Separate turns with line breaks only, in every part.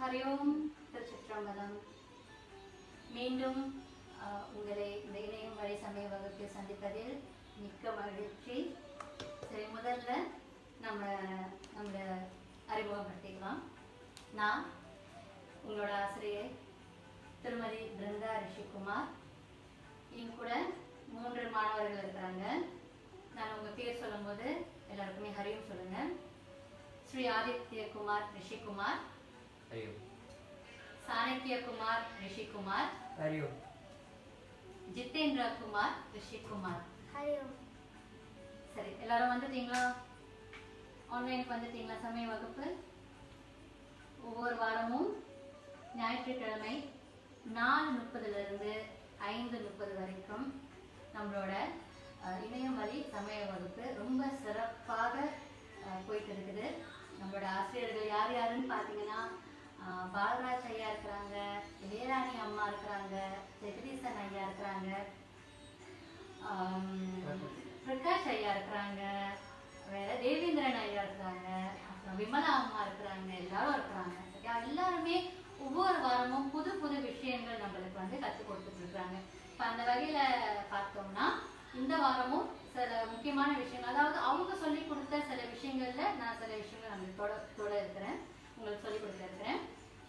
ஹரியோம் திருச்சிற்றம்பலம். மீண்டும் உங்களை இந்த இணையம் வழி சமய வகுப்பில் சந்திப்பதில் மிக்க மகிழ்ச்சி. சரி, முதல்ல நம்மளை அறிமுகப்படுத்திக்கலாம். நான் உங்களோட ஆசிரியர் திருமதி பிருந்தா ரிஷிகுமார். என் கூட 3 மாணவர்கள் இருக்கிறாங்க. நான் உங்கள் பேர் சொல்லும்போது எல்லாருக்குமே ஹரியும் சொல்லுங்க. ஸ்ரீ ஆதித்ய குமார் ரிஷிகுமார்,
ஹரியோம்.
சாணக்கிய குமார் ரிஷிகுமார்,
ஹரியோம்.
ஜிதேந்திர குமார் ரிஷிகுமார்.
ஹரியோம்.
சரி, எல்லாரும் வந்துட்டீங்களா? ஆன்லைனுக்கு வந்துட்டீங்களா? சமய வகுப்பு ஒவ்வொரு வாரமும் ஞாயிற்றுக்கிழமை 4:30 5:30 வரைக்கும் நம்மளோட இணையம் வழி சமய வகுப்பு ரொம்ப சிறப்பாக போயிட்டு இருக்குது. நம்மளோட ஆசிரியர்கள் யார் யாருன்னு பார்த்தீங்கன்னா, பாலராஜ் ஐயா இருக்கிறாங்க, இளையராணி அம்மா இருக்கிறாங்க, ஜெகதீசன் ஐயா இருக்கிறாங்க, பிரகாஷ் ஐயா இருக்கிறாங்க, வேற தேவேந்திரன் ஐயா இருக்கிறாங்க, அப்புறம் விமலா அம்மா இருக்கிறாங்க, எல்லாரும் இருக்கிறாங்க. சரியா? எல்லாருமே ஒவ்வொரு வாரமும் புது புது விஷயங்கள் நம்மளுக்கு வந்து கற்றுக் கொடுத்துட்டு இருக்கிறாங்க. இப்போ அந்த வகையில பார்த்தோம்னா இந்த வாரமும் சில முக்கியமான விஷயங்கள், அதாவது அவங்க சொல்லி கொடுத்த சில விஷயங்கள்ல நான் சில விஷயங்கள் நம்மளுக்கு தொட இருக்கிறேன், உங்களுக்கு சொல்லி கொடுக்க இருக்கிறேன்.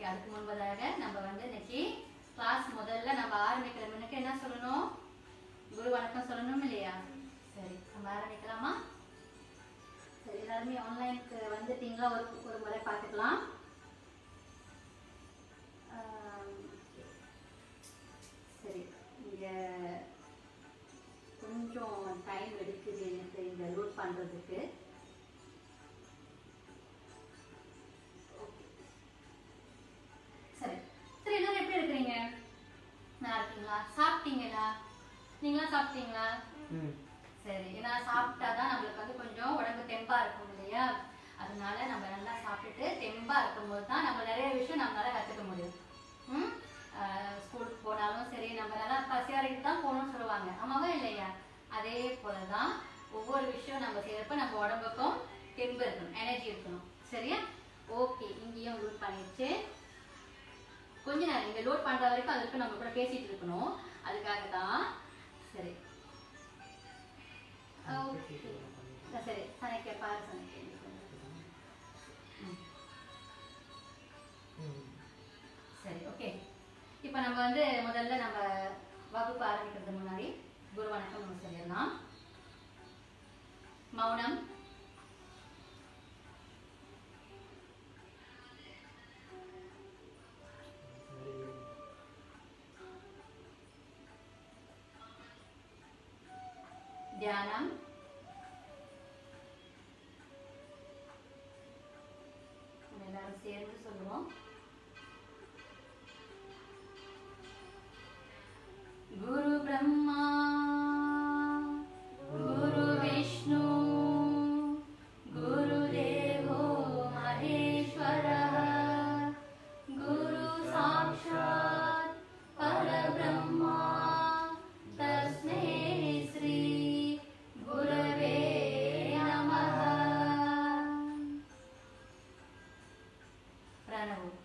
அதுக்கு முன்பதாக நம்ம வந்து இன்னைக்கு கிளாஸ் முதல்ல நம்ம ஆரம்பிக்கிற முன்னுக்கு என்ன சொல்லணும்? குரு வணக்கம் சொல்லணும் இல்லையா? சரி, நம்ம ஆரம்பிக்கலாமா? சரி, எல்லாருமே ஆன்லைனுக்கு வந்துட்டீங்களா? ஒரு முறை பார்த்துக்கலாம். சரி, இங்க கொஞ்சம் டைம் எடுக்குது எனக்கு இந்த லோட் பண்றதுக்கு. சரி சரி, எல்லாரும் எப்படி இருக்கிறீங்க? நல்லா இருக்கீங்களா? சாப்பிட்டீங்களா? நீங்களாம் சாப்பிட்டீங்களா? சரி, ஏன்னா சாப்பிட்டாதான் நம்மளுக்கு வந்து கொஞ்சம் உடம்பு தெம்பா இருக்கும் இல்லையா? அதனால நம்ம நல்லா சாப்பிட்டுட்டு தெம்பா இருக்கும்போது தான் நம்ம நிறைய விஷயம் நம்மளால கற்றுக்க முடியும். ஸ்கூலுக்கு போனாலும் சரி, நம்ம நல்லா பசியாரிட்டு தான் போகணும்னு சொல்லுவாங்க, ஆமாவா இல்லையா? அதே போலதான் ஒவ்வொரு விஷயம் நம்ம செய்யறப்ப நம்ம உடம்புக்கும் தெம்பு இருக்கணும், எனர்ஜி இருக்கணும். சரியா? ஓகே, இங்கேயும் லோட் பண்ணிடுச்சு. கொஞ்ச நேரம் இங்க லோட் பண்ற வரைக்கும் அதுக்கு நம்ம கூட பேசிட்டு இருக்கணும், அதுக்காக தான். சரி சரி, சனைக்க பாரு, சனைக்க. சரி, ஓகே. இப்போ நம்ம வந்து முதல்ல நம்ம வகுப்பு ஆரம்பிக்கிறதுக்கு முன்னாடி குரு வணக்கம் நம்ம சொல்லிடலாம். மௌனம். தியானம். எல்லாரும் சேர்ந்து சொல்லுவோம். குரு பிரம்மா குரு விஷ்ணு குரு தேவோ மகேஸ்வரः குரு சாக்ஷாத் பரபிரம்மா தஸ்மை ஸ்ரீ குரவே நமः. பிரணவம்.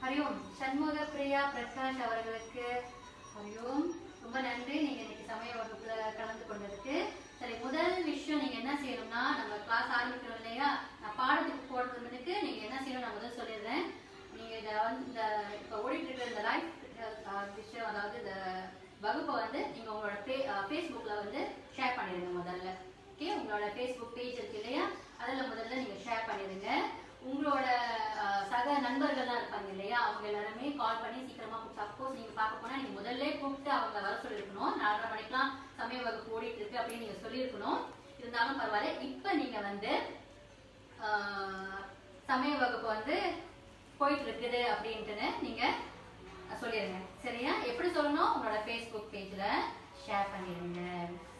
ஹரியோம். சண்முக பிரியா பிரகாஷ் அவர்களுக்கு ஹரியோம், ரொம்ப நன்றி, நீங்க இன்னைக்கு சமய வகுப்புல கலந்து கொண்டதுக்கு. சரி, வகுப்பை வந்து நீங்க உங்களோட ஃபேஸ்புக்ல வந்து ஷேர் பண்ணிடுங்க முதல்ல. ஓகே, உங்களோட ஃபேஸ்புக் பேஜ் இருக்கு இல்லையா, அதில் முதல்ல நீங்க ஷேர் பண்ணிடுங்க. உங்களோட சக நண்பர்கள்லாம் இருப்பாங்க இல்லையா, அவங்க எல்லாருமே கால் பண்ணி சீக்கிரமா, சப்போஸ் நீங்க பார்க்க போனா நீங்க முதல்ல கூப்பிட்டு அவங்க வர சொல்லியிருக்கணும். 4:30 மணிக்கெல்லாம் சமய வகுப்பு ஓடிட்டு இருக்கு அப்படின்னு நீங்க சொல்லியிருக்கணும். இருந்தாலும் பரவாயில்ல, இப்ப நீங்க வந்து சமய வகுப்பு வந்து போயிட்டு இருக்குது அப்படின்ட்டு நீங்க சொல்லிடுங்க. சரியா? எப்படி சொல்லணும்? உங்களோட ஃபேஸ்புக் பேஜ்ல ஷேர் பண்ணிடுங்க.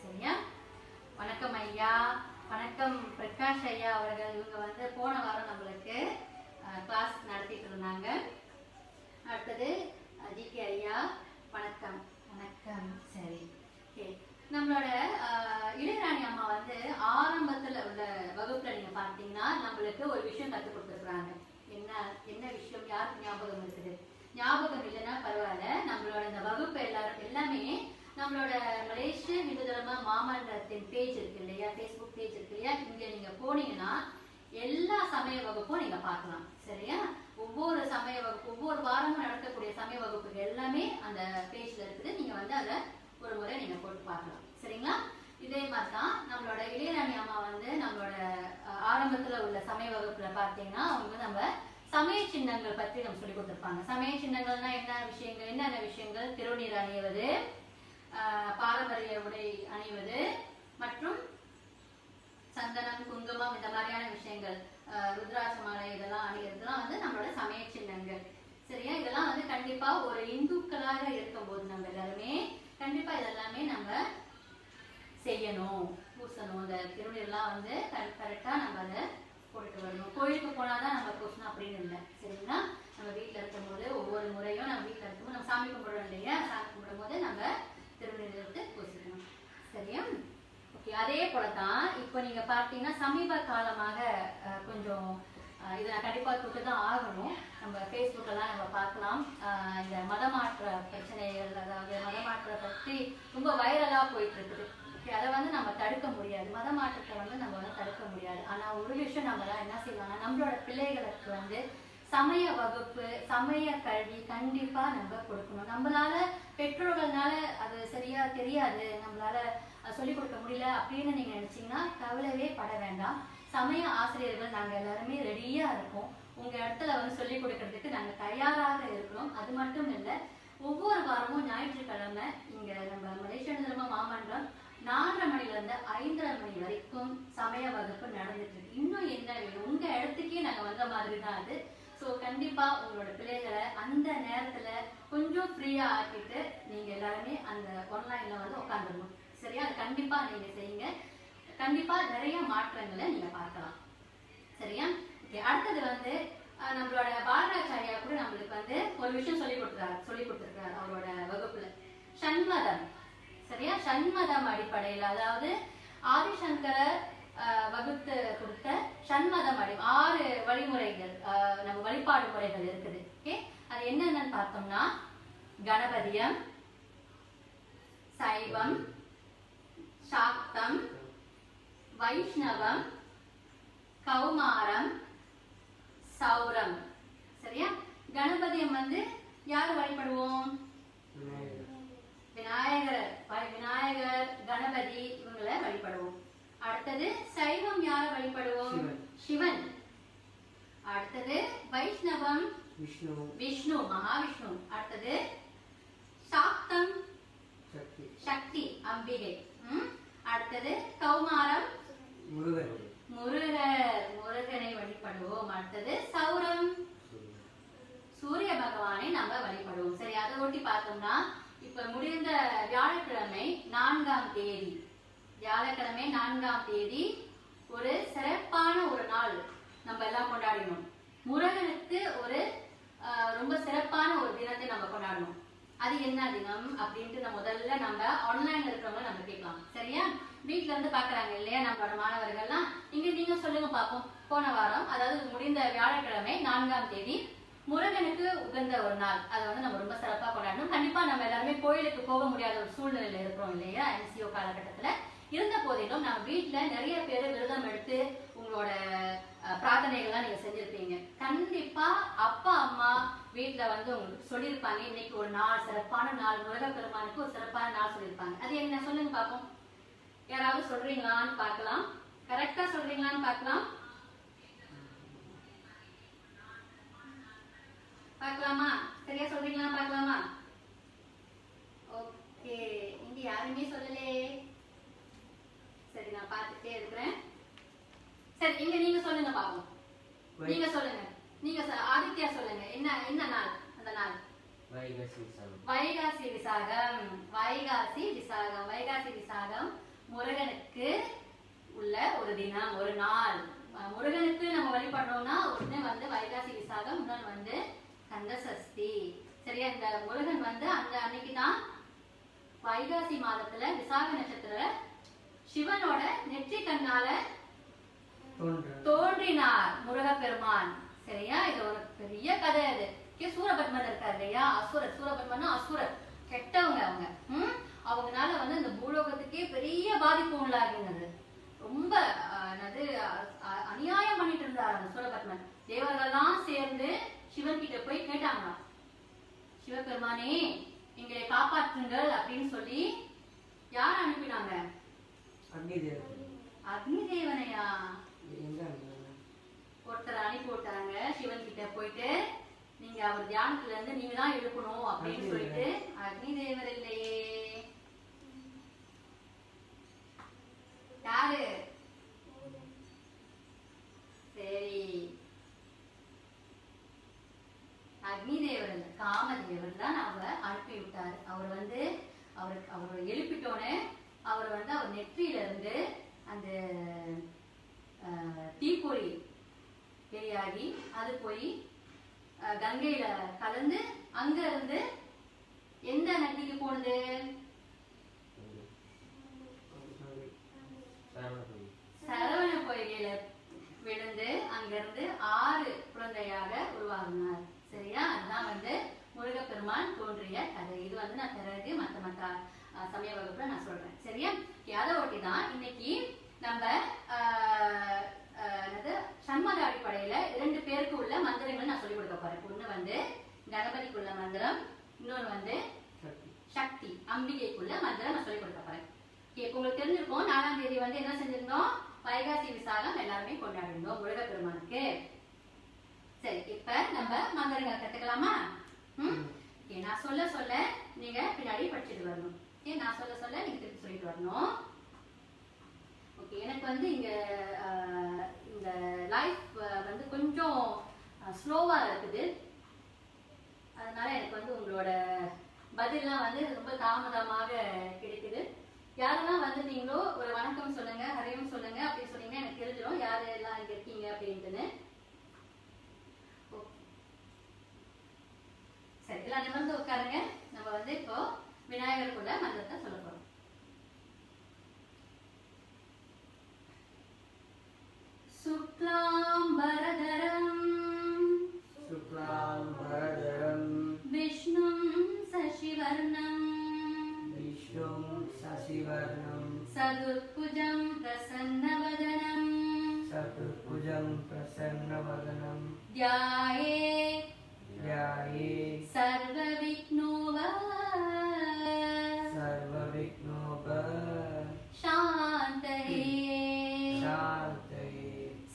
சரியா? வணக்கம் ஐயா, வணக்கம் பிரகாஷ் ஐயா அவர்கள். இவங்க வந்து போன வாரம் நம்மளுக்கு கிளாஸ் நடத்திட்டு இருந்தாங்க. அடுத்தது ஜிகே ஐயா, வணக்கம். வணக்கம். சரி, ஓகே. நம்மளோட இளையராணி அம்மா வந்து ஆரம்பத்துல உள்ள வகுப்புல நீங்க பார்த்தீங்கன்னா நம்மளுக்கு ஒரு விஷயம் கற்றுக் கொடுத்துருக்குறாங்க. என்ன விஷயம்? யாருக்கு ஞாபகம் இருக்குது? ஞாபகம் இல்லைன்னா பரவாயில்ல, நம்மளோட இந்த வகுப்பு எல்லாமே நம்மளோட மலேசிய இந்து தர்ம மாமன்றத்தின் பேஜ் இருக்கு இல்லையா, ஃபேஸ்புக் பேஜ் இருக்கு இல்லையா, இங்க நீங்க போனீங்கன்னா எல்லா சமய வகுப்பும் நீங்க பார்க்கலாம். சரியா? ஒவ்வொரு சமய வகுப்பு, ஒவ்வொரு வாரமும் நடக்கக்கூடிய சமய வகுப்புகள் எல்லாமே அந்த பேஜ்ல இருக்குது. நீங்க வந்து அதை ஒரு முறை நீங்க போட்டு பார்க்கலாம். சரிங்களா? இதே மாதிரி தான் நம்மளோட இளையராணி அம்மா வந்து நம்மளோட ஆரம்பத்துல உள்ள சமய வகுப்புல பார்த்தீங்கன்னா அவங்க நம்ம சமய சின்னங்கள் பற்றி நம்ம சொல்லி கொடுத்துருப்பாங்க. சமய சின்னங்கள்னா என்னென்ன விஷயங்கள்? திருநீர் அணிவது, பாரம்பரிய உடை அணிவது மற்றும் சந்தனம், குங்குமம், இந்த மாதிரியான விஷயங்கள், ருத்ராட்ச மாலை, இதெல்லாம் அணிகிறதுலாம் வந்து நம்மளோட சமய சின்னங்கள். சரியா? இதெல்லாம் வந்து கண்டிப்பா ஒரு இந்துக்களாக இருக்கும்போது நம்ம எல்லாருமே கண்டிப்பா இதெல்லாமே நம்ம செய்யணும், பூசணும். இந்த திருநீர்லாம் வந்து கரெக்டா நம்ம அதை போயிட்டு வரணும். கோயிலுக்கு போனாதான் நம்ம பூசணும் அப்படின்னு இல்லை. சரிங்களா? நம்ம வீட்டுல இருக்கும்போது ஒவ்வொரு முறையும் நம்ம வீட்டுல இருக்கும்போது நம்ம சாமி கும்பிடுறோம் இல்லையா, சாமி கும்பிடும் போது நம்ம திருநீர் எடுத்து பூசிக்கணும். சரியா? ஓகே. அதே போலதான் இப்போ நீங்க பார்த்தீங்கன்னா சமீப காலமாக கொஞ்சம் இதை நான் கண்டிப்பா தொட்டு தான் ஆகணும். நம்ம ஃபேஸ்புக்கெல்லாம் நம்ம பார்க்கலாம். இந்த மதமாற்ற பிரச்சனைகள், அதாவது மதமாற்ற பற்றி ரொம்ப வைரலா போயிட்டு இருக்குது. அதை வந்து நம்ம தடுக்க முடியாது, மத மாற்றத்தை வந்து நம்ம வந்து தடுக்க முடியாது. ஆனா ஒரு விஷயம் நம்ம என்ன செய்யலாம்னா நம்மளோட பிள்ளைகளுக்கு வந்து சமய வகுப்பு, சமய கல்வி கண்டிப்பா நம்ம கொடுக்கணும். நம்மளால பெற்றோர்கள்னால அது சரியா தெரியாது, நம்மளால சொல்லிக் கொடுக்க முடியல அப்படின்னு நீங்க நினைச்சீங்கன்னா கவலையே பட வேண்டாம். சமய ஆசிரியர்கள் நாங்க எல்லாருமே ரெடியா இருக்கோம். உங்க இடத்துல வந்து சொல்லிக் கொடுக்கறதுக்கு நாங்க தயாராக இருக்கிறோம். அது மட்டும் இல்லை, ஒவ்வொரு வாரமும் ஞாயிற்றுக்கிழமை இங்க நம்ம மலேசிய தர்ம மாமன்றம் 4:30 மணிலிருந்து 5:30 மணி வரைக்கும் சமய வகுப்பு நடந்துட்டு இருக்கு. இன்னும் என்ன வேணும்? உங்க இடத்துக்கே நாங்க வந்த மாதிரி தான் அது. ஸோ கண்டிப்பா உங்களோட பிள்ளைகளை அந்த நேரத்துல கொஞ்சம் ஃப்ரீயா ஆக்கிட்டு நீங்க எல்லாருமே அந்த ஆன்லைன்ல வந்து உட்காந்துடணும். சரியா? அது கண்டிப்பா நீங்க செய்யுங்க. கண்டிப்பா நிறைய மாற்றங்களை நீங்க பார்க்கலாம். சரியா? அடுத்தது வந்து நம்மளோட பாலராஜாரியா கூட நம்மளுக்கு வந்து ஒரு விஷயம் சொல்லி கொடுத்துருக்காரு அவரோட வகுப்புல. சண்மதம். சரியா? சண்மதம் அடிப்படையில், அதாவது ஆதிசங்கரர் வகுத்து கொடுத்த சண்மதம் 6 வழிமுறைகள், நம்ம வழிபாடு முறைகள் இருக்குது. ஓகே, அது என்னென்னு பார்த்தோம்னா கணபதியம், சைவம், சாக்தம், வைஷ்ணவம், கௌமாரம், சௌரம். சரியா? கணபதியம் வந்து யார் வழிபடுவோம்? விநாயகர், கணபதி, இவங்களை வழிபடுவோம். அடுத்தது சைவம் யார வழிபடுவோம்? சிவன். அடுத்தது வைஷ்ணவம் விஷ்ணு, மகாவிஷ்ணு. அடுத்தது சாக்தம் சக்தி, அம்பிகை. அடுத்தது கௌமாரம் முருகனை வழிபடுவோம். அடுத்தது சௌரம் சூரிய பகவானை நம்ம வழிபடுவோம். சரி, அதை ஒட்டி பார்த்தோம்னா இப்ப முடிந்த வியாழக்கிழமை 4ஆம் தேதி, வியாழக்கிழமை 4ஆம் தேதி ஒரு சிறப்பான ஒரு நாள் நம்ம எல்லாம் கொண்டாடணும். முருகனுக்கு ஒரு ரொம்ப சிறப்பான ஒரு தினத்தை நம்ம கொண்டாடணும். அது என்ன தினம் அப்படின்ட்டு முதல்ல நம்ம ஆன்லைன்ல இருக்கிறவங்க நம்ம கேட்கலாம். சரியா? வீட்டுல இருந்து பாக்குறாங்க இல்லையா நம்மளோட மாணவர்கள்லாம், நீங்க சொல்லுங்க பாப்போம். போன வாரம், அதாவது முடிந்த வியாழக்கிழமை 4ஆம் தேதி முருகனுக்கு உகந்த ஒரு நாள். அதை வந்து நம்ம ரொம்ப சிறப்பா கொண்டாடணும். கண்டிப்பா நம்ம எல்லாருமே கோயிலுக்கு போக முடியாத ஒரு சூழ்நிலையில இருக்கிறோம் இல்லையா, NCO காலகட்டத்துல. இருந்த போதிலும் நம்ம வீட்டுல நிறைய பேர் விரதம் எடுத்து உங்களோட பிரார்த்தனைகள்லாம் நீங்க செஞ்சிருப்பீங்க. கண்டிப்பா அப்பா அம்மா வீட்டுல வந்து உங்களுக்கு சொல்லியிருப்பாங்க இன்னைக்கு ஒரு நாள் சிறப்பான நாள், முருகப்பெருமானுக்கு ஒரு சிறப்பான நாள் சொல்லியிருப்பாங்க. அது என்ன சொல்லுங்க பாப்போம். யாராவது சொல்றீங்களான்னு பார்க்கலாம். கரெக்டா சொல்றீங்களான்னு பார்க்கலாம். பார்க்கலாமா? சரியா சொல்றீங்களா பார்க்கலாமா? ஓகே, இங்க யாருமே சொல்லலே. சரி, நான் பார்த்துட்டே இருக்கிறேன். சரி, இங்க நீங்க சொல்லுங்க பாப்போம். நீங்க சொல்லுங்க. நீங்க ஆதித்யா சொல்லுங்க. என்ன நாள் அந்த நாள்? வைகாசி விசாகம். வைகாசி விசாகம். வைகாசி விசாகம் முருகனுக்கு உள்ள ஒரு தினம், ஒரு நாள். முருகனுக்கு நம்ம வழிபடுறோம்னா ஒண்ணு வந்து வைகாசி விசாகம், இன்னொன்று வந்து கந்த சஷ்டி. சரியா? இந்த முருகன் வந்து அந்த அன்னைக்கு தான் வைகாசி மாதத்துல விசாக நட்சத்திர சிவனோட நெற்றி கண்ணால தோன்றினார் முருகப்பெருமான். சரியா? இது ஒரு பெரிய கதை. அது சூரபத்மன் இருக்காரு இல்லையா, அசுரர். சூரபத்மன் அசுரர், கெட்டவங்க அவங்க. அவங்கனால வந்து இந்த பூலோகத்துக்கே பெரிய பாதிப்பு உள்ளாகினது. ரொம்ப அநியாயம் பண்ணிட்டு இருந்தார் அந்த சூரபத்மன். தேவர்கள்லாம் சேர்ந்து சிவன் கிட்ட போய் கேட்டாங்களாம், சிவபெருமானே எங்களை காப்பாற்றுங்கள் அப்படின்னு சொல்லி. யார் அனுப்பினாங்க? அக்னி தேவனையா ஒருத்தர் அனுப்பி விட்டாங்க சிவன் கிட்ட. போயிட்டு நீங்க அவர் தியானத்துல இருந்து நீங்க தான் எழுப்பணும் அப்படின்னு சொல்லிட்டு. அக்னி தேவர் இல்லையே, யாரு? சரி, அக்னி தேவர் இல்ல, காமதேவர் தான் அவர் அனுப்பி விட்டார். அவர் வந்து அவர் எழுப்பிட்டோன்னு அவர் வந்து அவர் நெற்றியில இருந்து அந்த தீப்பொறி வெளியாகி அது போய் கங்கையில கலந்து அங்க இருந்து எந்த நதிக்கு போனது? சரவண பொய்கையில விழுந்து அங்கிருந்து 6 குழந்தையாக உருவாகினார். சரியா? அதுதான் வந்து முருகப்பெருமான் தோன்றிய கதை. இது வந்து நான் பிறகு மற்ற சமய வகுப்புல நான் சொல்றேன். சரியா? அதை ஒட்டி தான் இன்னைக்கு நம்ம சண்மத அடிப்படையில 2 பேருக்கு உள்ள மந்திரங்கள் நான் சொல்லிக் கொடுக்க போறேன். ஒண்ணு வந்து கணபதிக்குள்ள மந்திரம், இன்னொன்று வந்து சக்தி அம்பிகைக்குள்ள மந்திரம் நான் சொல்லிக் கொடுக்க போறேன். உங்களுக்கு தெரிஞ்சிருக்கும் 4ஆம் தேதி வந்து என்ன செஞ்சிருந்தோம்? வைகாசி விசாகம் எல்லாருமே கொண்டாடிருந்தோம் முருகப்பெருமானுக்கு. சரி, இப்ப நம்ம மந்திரங்கள் கத்துக்கலாமா? நான் சொல்ல சொல்ல நீங்க பின்னாடி படிச்சுட்டு வரணும். நான் சொல்ல சொல்ல நீங்க திருப்பி சொல்லிட்டு வரணும். ஓகே, எனக்கு வந்து இந்த லைஃப் வந்து கொஞ்சம் ஸ்லோவா இருக்குது. அதனால எனக்கு வந்து உங்களோட பதிலாம் வந்து ரொம்ப தாமதமாக கிடைக்குது. யாரெல்லாம் வந்துட்டீங்களோ ஒரு வணக்கம் சொல்லுங்க, ஹரியும் சொல்லுங்க. அப்படி சொன்னீங்கன்னா எனக்கு தெரிஞ்சிடும் யாரு எல்லாம் இங்க இருக்கீங்க அப்படின்ட்டுன்னு. சரி, எல்லாம் நிமிர்ந்து உட்காருங்க. நம்ம வந்து இப்போ விநாயகருக்குள்ள மந்திரத்தை சொல்ல போறோம். शुक्लांबरधरं विष्णुं शशिवर्णं चतुर्भुजं प्रसन्नवदनं ध्यायेत् सर्वविघ्नोपशान्तये.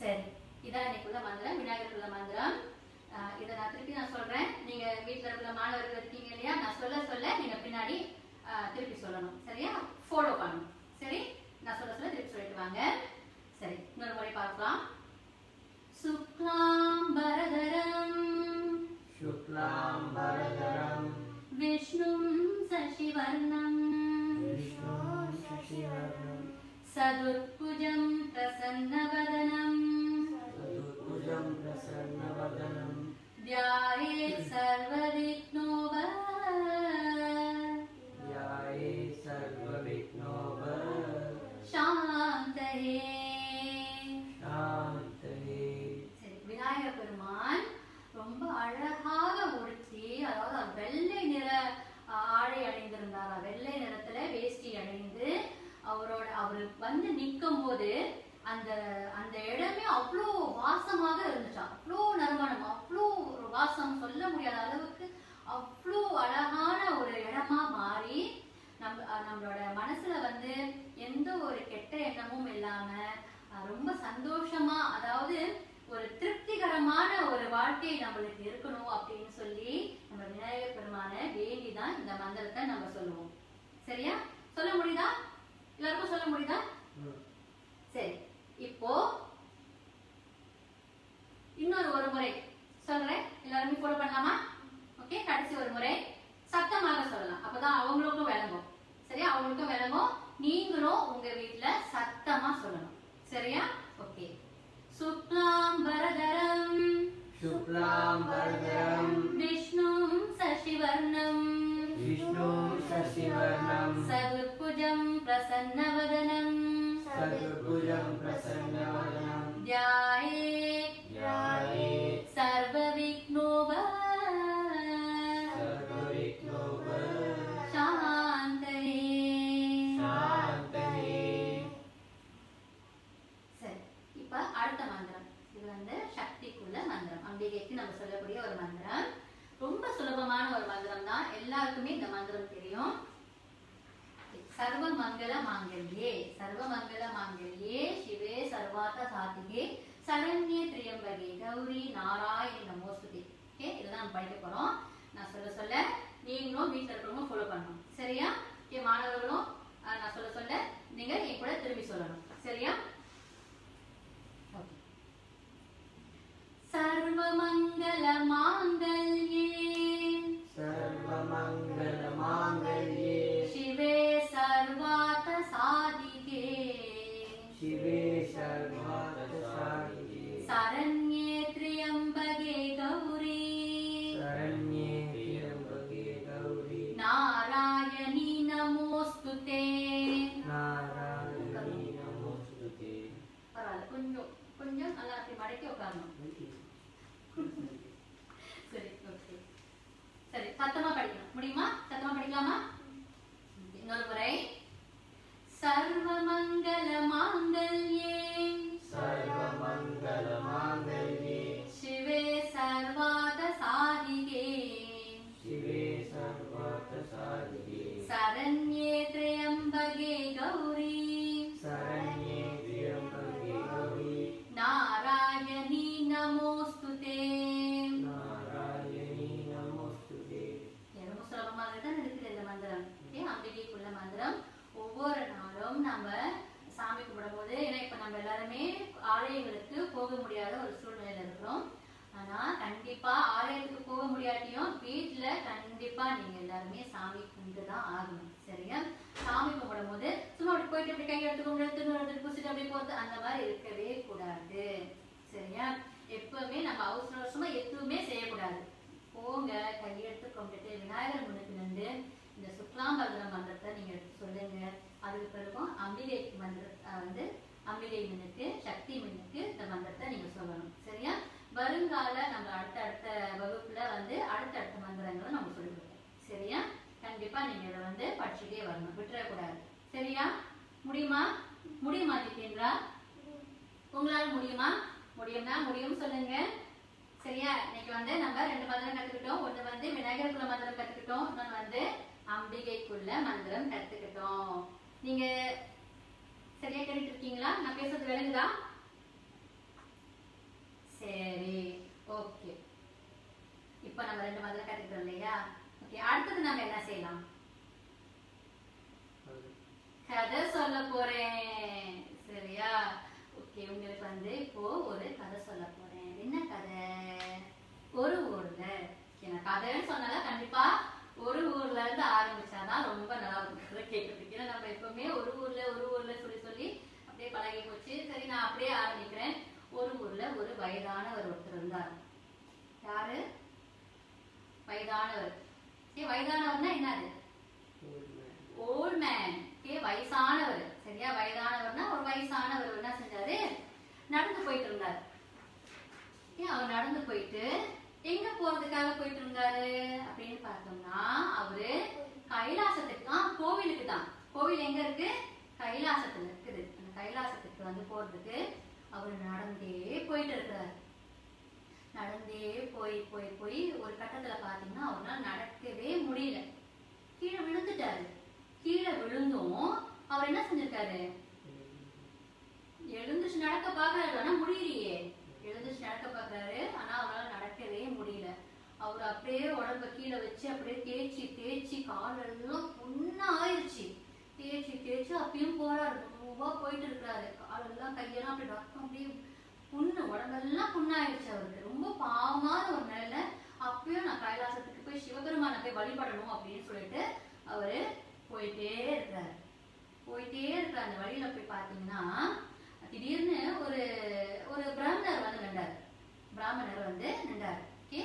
சரி, இதான் இன்னைக்குள்ள மந்திரம், விநாயகருக்குள்ள மந்திரம். இதை நான் திருப்பி சொல்றேன். நீங்க வீட்டுல இருக்கிற மாணவர்கள் இருக்கீங்க இல்லையா, நான் சொல்ல சொல்ல நீங்க பின்னாடி திருப்பி சொல்லணும். சரியா? ஃபாலோ பண்ணணும். சரி, நான் சொல்ல சொல்ல திருப்பி சொல்லிட்டு வாங்க. சரி, இன்னொரு முறை பார்க்கலாம். சுக்லாம்பரதரம் விஷ்ணும் சசிவர்ணம் சதுர்புஜம் பிரசன்னவதனம் ध्यायेत् सर्वविघ्नोपशान्तये. சரி, விநாயகர் பெருமான் ரொம்ப அழகாக உடுத்தி, அதாவது வெள்ளை நிற ஆடை அணிந்திருந்தார். வெள்ளை நிறத்துல வேஷ்டி அணிந்து அவர் வந்து நிற்கும் போது அந்த அந்த இடமே அவ்வளோ வாசமாக இருந்துச்சாம். அவ்வளோ நறுமணம், அவ்வளோ ஒரு பிரகாசம் சொல்ல முடியாத அளவுக்கு அவ்வளோ அழகான ஒரு இடமா மாறி நம்மளோட மனசுல வந்து எந்த ஒரு கெட்ட எண்ணமும் இல்லாம ரொம்ப சந்தோஷமா, அதாவது ஒரு திருப்திகரமான ஒரு வாழ்க்கை நம்மளுக்கு இருக்கணும் அப்படின்னு சொல்லி நம்ம விநாயகர் பெருமான வேண்டிதான் இந்த மந்திரத்தை நம்ம சொல்லுவோம். சரியா? சொல்ல முடியுதா? எல்லாருக்கும் சொல்ல முடியுதா? சரி, இப்போ இன்னொரு ஒரு முறை சொல்றேன், எல்லாருமே ஃபாலோ பண்ணலாமா? ஓகே, கடைசி ஒரு முறை சத்தமாக சொல்லலாம், அப்பதான் அவங்களுக்கும் விளங்கும். சரியா? அவங்களுக்கும் விளங்கும், நீங்களும் உங்க வீட்டுல சத்தமா சொல்லணும். சரியா? ஓகே. சுக்லாம்பரதரம் விஷ்ணும் சசிவர்ணம் சதுர்புஜம் பிரசன்னவதனம் ध्यायेत् सर्वविघ्नोपशान्तये। சரி, இப்ப அடுத்த மந்திரம். இது வந்து சக்திக்குள்ள மந்திரம், அம்பிகைக்கு நம்ம சொல்லக்கூடிய ஒரு மந்திரம். ரொம்ப சுலபமான ஒரு மந்திரம் தான், எல்லாருக்குமே இந்த மந்திரம் தெரியும். सर्वमंगल मांगल्ये सर्वमंगल मांगल्ये शिवे सर्वार्थ साधिके शरण्ये त्र्यंबके गौरी नारायणी नमोस्तुते. ஓகே, இதெல்லாம் நம்ம படிக்க போறோம். நான் சொல்ல சொல்ல நீங்களும் வீட்ல இருக்கவங்க ஃபாலோ பண்ணணும். சரியா? ஓகே, மாணவர்களும் நான் சொல்ல சொல்ல நீங்க என் கூட திரும்பி சொல்லணும். சரியா? ஓகே. सर्वमंगल मांगल्ये सर्वमंगल मांगल्ये शिवे सर्वार्थ साधिके शिवे सर्वार्थ साधिके शरण्ये त्र्यंबके गौरी नारायणी नमोस्तुते. பரவாயில்ல, கொஞ்சம் கொஞ்சம் நல்லா அப்படி மடக்கி உட்காரணும். சரி, ஓகே. சரி, சத்தமா படிக்கணும். முடியுமா? சத்தமா படிக்கலாமா? இன்னொரு முறை. सर्वमंगल मांगल्ये सर्वमंगल मांगल्ये शिवे सर्वार्थ साधिके शिवे सर्वार्थ साधिके शरण्ये त्र्यंबके गौरी गौरी नारायणी नमोस्तुते. नारायणी नमोस्तुते. ரொம்ப சுலபமாக தான் இருக்குது இந்த மந்திரம். அம்பிகைக்குள்ள மந்திரம். ஒவ்வொரு நாளும் நம்ம சாமி கும்பிடும் போது, ஏன்னா இப்ப நம்ம எல்லாருமே ஆலயங்களுக்கு போக முடியாத ஒரு சூழ்நிலையில இருக்கிறோம். ஆனா கண்டிப்பா ஆலயத்துக்கு போக முடியாட்டியும் வீட்டுல கண்டிப்பா நீங்க எல்லாருமே சாமி கும்பிட்டுதான் ஆகணும். சரியா? சாமி கும்பிடும் போது சும்மா அப்படி போயிட்டு அப்படி கை எடுத்துக்கொண்டு பூசிட்டு அப்படியே போறது அந்த மாதிரி இருக்கவே கூடாது. சரியா? எப்பவுமே நம்ம அவசர அவசரமா எதுவுமே செய்யக்கூடாது. போங்க, கையெடுத்து கும்பிட்டு விநாயகர் முன்னுக்கு நின்று இந்த சுக்லாம்பரதன மந்திரத்தை நீங்க எடுத்து சொல்லுங்க. அதுக்கு பிறகும் அம்பிகை மந்திர அம்பிகை மின்னுக்கு, சக்தி மின்னுக்கு இந்த மந்திரத்தை நீங்க சொல்லணும். சரியா? வருங்கால நம்ம அடுத்த வகுப்புல அடுத்த மந்திரங்களை நம்ம சொல்லி கொடுப்போம். சரியா? கண்டிப்பா நீங்க இதை படிச்சுட்டே வரணும், விட்டுறக்கூடாது. சரியா? முடியுமா? முடியுமா ஜிதேந்திரா? உங்களால முடியுமா? முடியும்னா முடியும் சொல்லுங்க. சரியா? இன்னைக்கு நம்ம 2 மந்திரம் கத்துக்கிட்டோம். ஒண்ணு விநாயகருக்குள்ள மந்திரம் கத்துக்கிட்டோம், இன்னொன்னு அம்பிகைக்குள்ள மந்திரம் கத்துக்கிட்டோம். நீங்க சரியா கேட்டுட்டு இருக்கீங்களா? நான் பேசுறது விளங்குதா? சரி, ஓகே. இப்ப நம்ம 2 மந்திரம் கத்துக்கிட்டோம் இல்லையா? ஓகே, அடுத்தது நம்ம என்ன செய்யலாம்? கதை சொல்ல போறேன். சரியா? ஓகே, உங்களுக்கு இப்போ ஒரு கதை சொல்ல போறேன். என்ன கதை? ஒரு ஊர்ல, நான் கதைன்னு சொன்னால கண்டிப்பா ஒரு ஊர்ல இருந்து ஆரம்பிச்சாதான் ரொம்ப நல்லா இருக்கும் கேட்கறதுக்கு. ஏன்னா நம்ம எப்பவுமே ஒரு ஊர்ல சொல்லி அப்படியே பழகி போச்சு. சரி, நான் அப்படியே ஆரம்பிக்கிறேன். ஒரு ஊர்ல ஒரு வயதானவர் ஒருத்தர் இருந்தார். யாரு? வயதானவர். வயதானவர்னா என்னது? Old man. வயசானவர். சரியா? வயதானவர்னா ஒரு வயசானவர் என்ன செஞ்சாரு? நடந்து போயிட்டு இருந்தார். அவர் நடந்து போயிட்டு எங்க போறதுக்காக போயிட்டு இருந்தாரு அப்படின்னு பார்த்தோம்னா, அவரு கைலாசத்துக்கு, கோவிலுக்கு தான். கோவில் எங்க இருக்கு? கைலாசத்துல இருக்குது. அந்த கைலாசத்துக்கு போறதுக்கு அவரு நடந்தே போயிட்டு இருக்கிறாரு. நடந்தே போய் போய் போய் ஒரு கட்டத்துல பாத்தீங்கன்னா அவரால் நடக்கவே முடியல, கீழே விழுந்துட்டாரு. கீழே விழுந்தும் அவர் என்ன செஞ்சிருக்காரு, எழுந்துச்சு நடக்க பாக்குறாரு, ஆனா முடியலையே. எழுந்துச்சு நடக்க பாக்குறாரு, ஆனா அவரால் நடக்கவே முடியல. அவர் அப்படியே உடம்ப கீழே வச்சு அப்படியே தேய்ச்சி தேய்ச்சி காலெல்லாம் புண்ணா ஆயிடுச்சு. தேய்ச்சி தேய்ச்சி அப்பயும் போறாரு, மெதுவா போயிட்டு இருக்கிறாரு. காலெல்லாம் கையெல்லாம் அப்படி ரத்தம் அப்படியே புண்ணு, உடம்பெல்லாம் புண்ணாயிடுச்சு. அவருக்கு ரொம்ப பாவமான ஒரு நிலையில அப்பயும் நான் கைலாசத்துக்கு போய் சிவபெருமானை போய் வழிபடணும் அப்படின்னு சொல்லிட்டு அவரு போயிட்டே இருக்கிறாரு. அந்த வழியில போய் பாத்தீங்கன்னா திடீர்னு ஒரு ஒரு பிராமணர் வந்து நின்றார். ஓகே,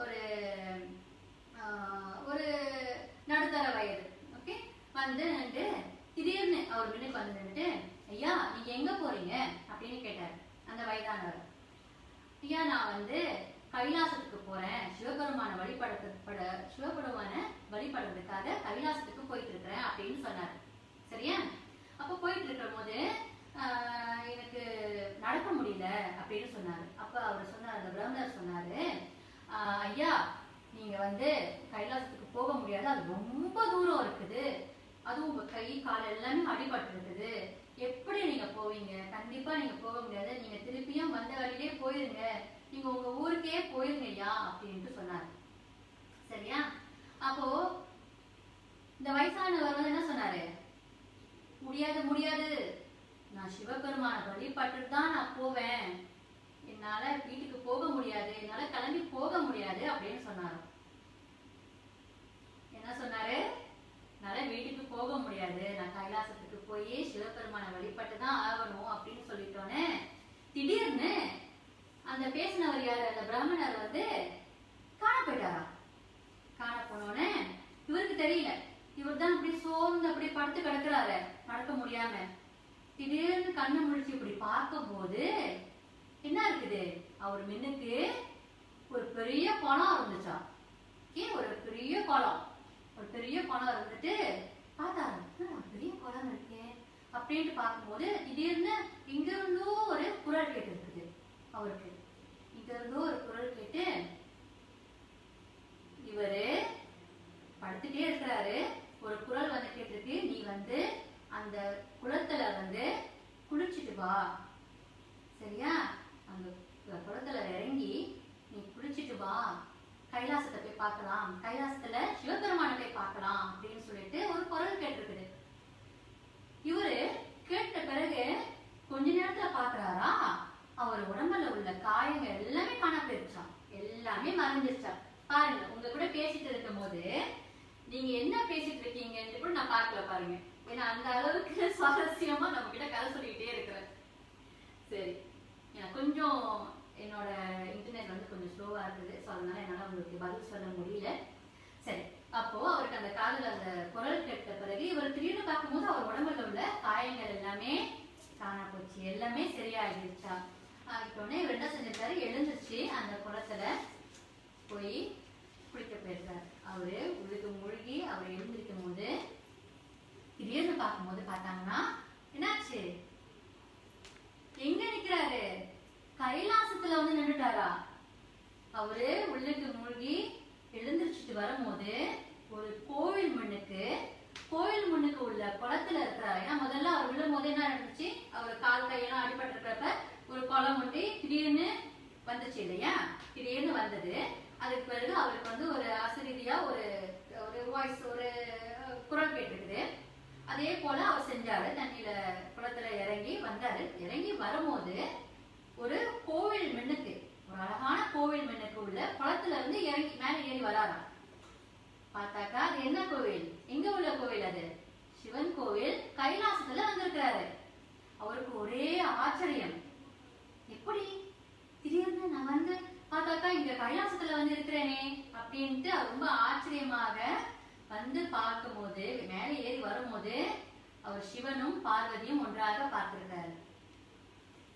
ஒரு ஒரு நடுத்தர வயது. ஓகே, வந்து நின்று திடீர்னு அவர் முன்னுக்கு வந்து நின்றுட்டு, ஐயா நீங்க எங்க போறீங்க அப்படின்னு கேட்டாரு அந்த வயதானவர். ஐயா நான் வந்து கைலாசத்துக்கு போறேன், சிவபெருமானை வழிபடுறதுக்காக கைலாசத்துக்கு போயிட்டு இருக்கிறேன் அப்படின்னு சொன்னார். சரியா? அப்ப போயிட்டு இருக்கிற போது எனக்கு நடக்க முடியல அப்படின்னு சொன்னாரு. அப்ப அவர் சொன்னார், அந்த பிராமணர் சொன்னாரு, ஐயா நீங்க வந்து கைலாசத்துக்கு போக முடியாது, அது ரொம்ப தூரம் இருக்குது, அதுவும் உங்க கை கால் எல்லாமே அடிபட்டு இருக்குது, எப்படி நீங்க போவீங்க? கண்டிப்பா நீங்க போக முடியாது, நீங்க திருப்பியும் வந்த வழியிலே போயிருங்க, நீங்க உங்க ஊருக்கே போயிருங்க ஐயா அப்படின்ட்டு சொன்னாரு. சரியா? அப்போ இந்த வயசானவர் வந்து என்ன சொன்னாரு, முடியாது, நான் சிவபெருமான வழிபட்டுட்டு தான் நான் போவேன், என்னால வீட்டுக்கு போக முடியாது, என்னால கிளம்பி போக முடியாது அப்படின்னு சொன்னாரு. என்ன சொன்னாரு, என்னால வீட்டுக்கு போக முடியாது, நான் கைலாசத்துக்கு போய் சிவபெருமான வழிபட்டு தான் ஆகணும் அப்படின்னு சொல்லிட்டோன்னே திடீர்னு அந்த பேசினவர் யாரு, அந்த பிராமணர் வந்து காண போயிட்டாரா. காண போனோன்னு இவருக்கு தெரியல, இவர் தான் இப்படி சோர்ந்து அப்படி படுத்து கிடக்குறாரு நடக்க முடியாம. திடீர்னு கண்ணு முழிச்சு இப்படி பார்க்கும் போது என்ன இருக்குது, அவர் மின்னுக்கு ஒரு பெரிய குளம் இருந்துச்சா. ஒரு பெரிய குளம் இருந்துட்டு பார்த்தாரு, பெரிய குளம் இருக்கே அப்படின்ட்டு பார்க்கும்போது திடீர்னு இங்க இருந்தோ ஒரு குரல் கேட்டு இருக்குது அவருக்கு. இங்க இருந்தோ ஒரு குரல் கேட்டு, இவரு படுத்துட்டே இருக்கிறாரு, ஒரு குரல் வந்து கேட்டிருக்கு, நீ வந்து அந்த குளத்துல வந்து குளிச்சுட்டு வா. சரியா? அந்த குளத்துல இறங்கி நீ குளிச்சுட்டு வா, கைலாசத்தை போய் பார்க்கலாம், கைலாசத்துல சிவபெருமானை போய் பார்க்கலாம் அப்படின்னு சொல்லிட்டு ஒரு குரல் கேட்டிருக்குது. இவரு கேட்ட பிறகு கொஞ்ச நேரத்துல பாக்குறாரா, அவர் உடம்புல உள்ள காயங்கள் எல்லாமே காண போயிருச்சான், எல்லாமே மறைஞ்சிருச்சா. பாருங்க, உங்க கூட பேசிட்டு இருக்கும் போது நீங்க என்ன பேசிட்டு இருக்கீங்கன்னு கூட நான் பார்க்கல பாருங்க, ஏன்னா அந்த அளவுக்கு சுவாரஸ்யமா நம்ம கிட்ட கதை சொல்லிக்கிட்டே இருக்கிறேன். சரி, கொஞ்சம் என்னோட இன்டர்நெட் வந்து கொஞ்சம் ஸ்லோவா இருக்குது, ஸோ அதனால என்னால உங்களுக்கு பதில் சொல்ல முடியல. சரி, அப்போ அவருக்கு அந்த காதுல அந்த குரல் கேட்ட பிறகு இவர் திடீர்னு பார்க்கும்போது அவர் உடம்புல உள்ள காயங்கள் எல்லாமே காண போச்சு, எல்லாமே சரியாகிடுச்சா. ஆகிட்டோடனே இவர் என்ன செஞ்சிருக்காரு, எழுந்துச்சு அந்த குளத்துல போய் குளிக்க போயிருக்காரு. அவரு உள்ளுக்கு மூழ்கி அவர் எழுந்திருக்கும் போது திடீர்னு பார்க்கும்போது பார்த்தாங்கன்னா என்னாச்சு, எங்க நிக்கிறாரு, கைலாசத்துல வந்து நின்றுட்டாரா. அவரு உள்ளுக்கு மூழ்கி எழுந்திருச்சுட்டு வரும்போது ஒரு கோவில் மண்ணுக்கு உள்ள குளத்துல இருக்கிறாரு. ஏன்னா முதல்ல அவர் விழும் போது என்ன நடந்துச்சு, அவர் கால் கையெல்லாம் அடிபட்டு இருக்கிறப்ப ஒரு குளம் ஒட்டி திடீர்னு வந்துச்சு இல்லையா, திடீர்னு வந்தது. அதுக்கு பிறகு அவருக்கு வந்து ஒரு அசரீதியா ஒரு வாய்ஸ், ஒரு குரல் கேட்டிருக்குது. அதே போல அவர் செஞ்சாரு, தண்ணியில குளத்துல இறங்கி வந்தாரு. இறங்கி வரும்போது ஒரு கோவில் மண்ணுக்கு, ஒரு அழகான கோவில் மண்ணுக்கு உள்ள குளத்துல இருந்து இறங்கி மேல ஏறி வராராம். பார்த்தாக்கா அது என்ன கோவில், எங்க உள்ள கோவில், அது சிவன் கோவில், கைலாசத்துல வந்திருக்கிறாரு. அவருக்கு ஒரே ஆச்சரியம், எப்படி திடீர்னு நான் வந்து பார்த்தாக்கா இங்க கைலாசத்துல வந்து இருக்கிறேனே அப்படின்ட்டு ரொம்ப ஆச்சரியமாக வந்து பார்க்கும்போது, மேல ஏறி வரும்போது அவர் சிவனும் பார்வதியும் ஒன்றாக பார்த்திருக்காரு.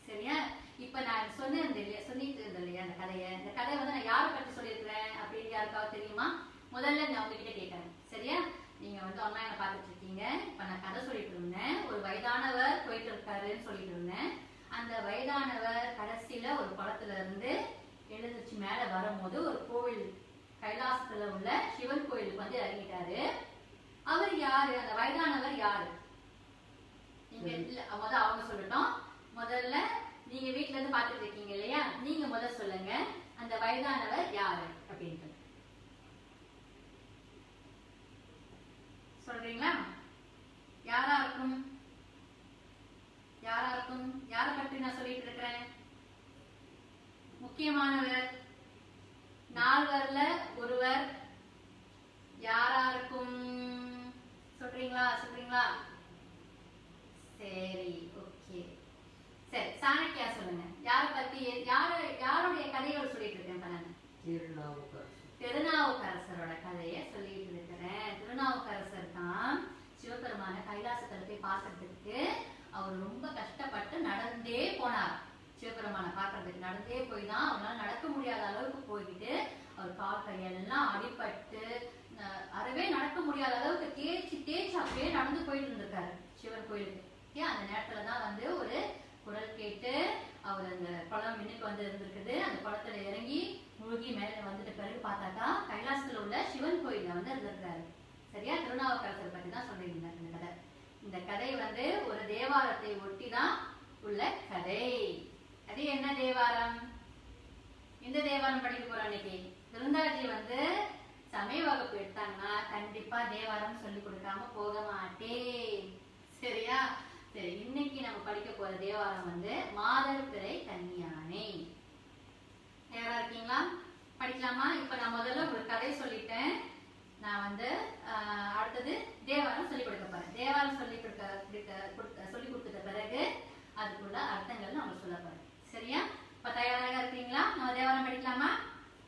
சரியா? இப்ப நான் சொல்லிட்டு இருந்தேன் இல்லையா அந்த கதையை, இந்த கதையை வந்து நான் யாரை பற்றி சொல்லியிருக்கிறேன் அப்படின்னு யாருக்காவது தெரியுமா? முதல்ல நான் உங்ககிட்ட கேட்கறேன். சரியா? நீங்க வந்து ஆன்லைன்ல பார்த்துட்டு இருக்கீங்க. இப்ப நான் கதை சொல்லிட்டு இருந்தேன், ஒரு வயதானவர் போயிட்டு இருக்காருன்னு சொல்லிட்டு இருந்தேன். அந்த வயதானவர் கடைசியில ஒரு குளத்துல இருந்து எழுந்திருச்சு மேல வரும்போது ஒரு கோவில் கைலாசத்துல உள்ள சிவன் கோயிலுக்கு வந்து இறங்கிட்டாரு. அவர் யாரு? அந்த வயதானவர் யாரு? நீங்க முதல்ல அவங்க சொல்லட்டும். முதல்ல நீங்க வீட்டுல இருந்து பாத்துட்டு இருக்கீங்க இல்லையா, நீங்க முதல்ல சொல்லுங்க அந்த வயதானவர் யாரு அப்படின்ட்டு. சொல்றீங்களா? யாரா இருக்கும்? யாரா இருக்கும்? யாரை பற்றி நான் சொல்லிட்டு இருக்கிறேன்? முக்கியமானவர், நால்வர்ல ஒருவர். யாரா இருக்கும்? சொல்றீங்களா? சொல்றீங்களா? சரி, ஓகே. சரி, சாணக்கியா சொல்லுங்க. யாரை பத்தி, யாருடைய கதைகள் சொல்லிட்டு இருக்கேன்? திருநாவுக்கரசரோட கதையை சொல்லிட்டு இருக்கிறேன். திருநாவுக்கரசர் தான் சிவபெருமான கைலாசத்துல போய் பார்க்கறதுக்கு அவர் ரொம்ப கஷ்டப்பட்டு நடந்தே போனார். சிவபெருமான பார்க்கறதுக்கு நடந்தே போய் தான் அவரால் நடக்க முடியாத அளவுக்கு போய்கிட்டு அவர் கால் கையெல்லாம் அடிபட்டு அறவே நடக்க முடியாத அளவுக்கு தேய்ச்சி அப்படியே நடந்து போயிட்டு இருந்திருக்காரு சிவன் கோயிலுக்கு. அந்த நேரத்துல தான் வந்து ஒரு குரல் கேட்டு அவர் அந்த குளம் மின்னுக்கு வந்து இருந்திருக்குது. அந்த குளத்துல இறங்கி மூழ்கி மேல வந்துட்டு பிறகு பார்த்தாக்கா கைலாசத்துல உள்ள சிவன் கோயில்ல வந்து இருந்திருக்காரு. சரியா? திருநாவுக்கரசர் பத்தி தான் சொல்லியிருந்தார் இந்த கதை. இந்த கதை வந்து ஒரு தேவாரத்தை ஒட்டி தான் உள்ள கதை. அது என்ன தேவாரம்? இந்த தேவாரம் படிக்க போறோம் இன்னைக்கு. திருந்தாஜி வந்து சமய வகுப்பு எடுத்தாங்கன்னா கண்டிப்பா தேவாரம் சொல்லி கொடுக்காம போக மாட்டேன். சரியா? சரி, இன்னைக்கு நம்ம படிக்க போற தேவாரம் வந்து மாதர் பிறை கன்னியானை. தயாரா இருக்கீங்களா? படிக்கலாமா? இப்ப நான் முதல்ல ஒரு கதை சொல்லிட்டேன். நான் வந்து அடுத்தது தேவாரம் சொல்லி கொடுக்க போறேன். தேவாரம் சொல்லி கொடுத்துட்ட பிறகு அதுக்குள்ள அர்த்தங்கள் நம்ம சொல்ல போறேன். சரியா? இப்ப தயாராக இருக்கீங்களா? நம்ம தேவாரம் படிக்கலாமா?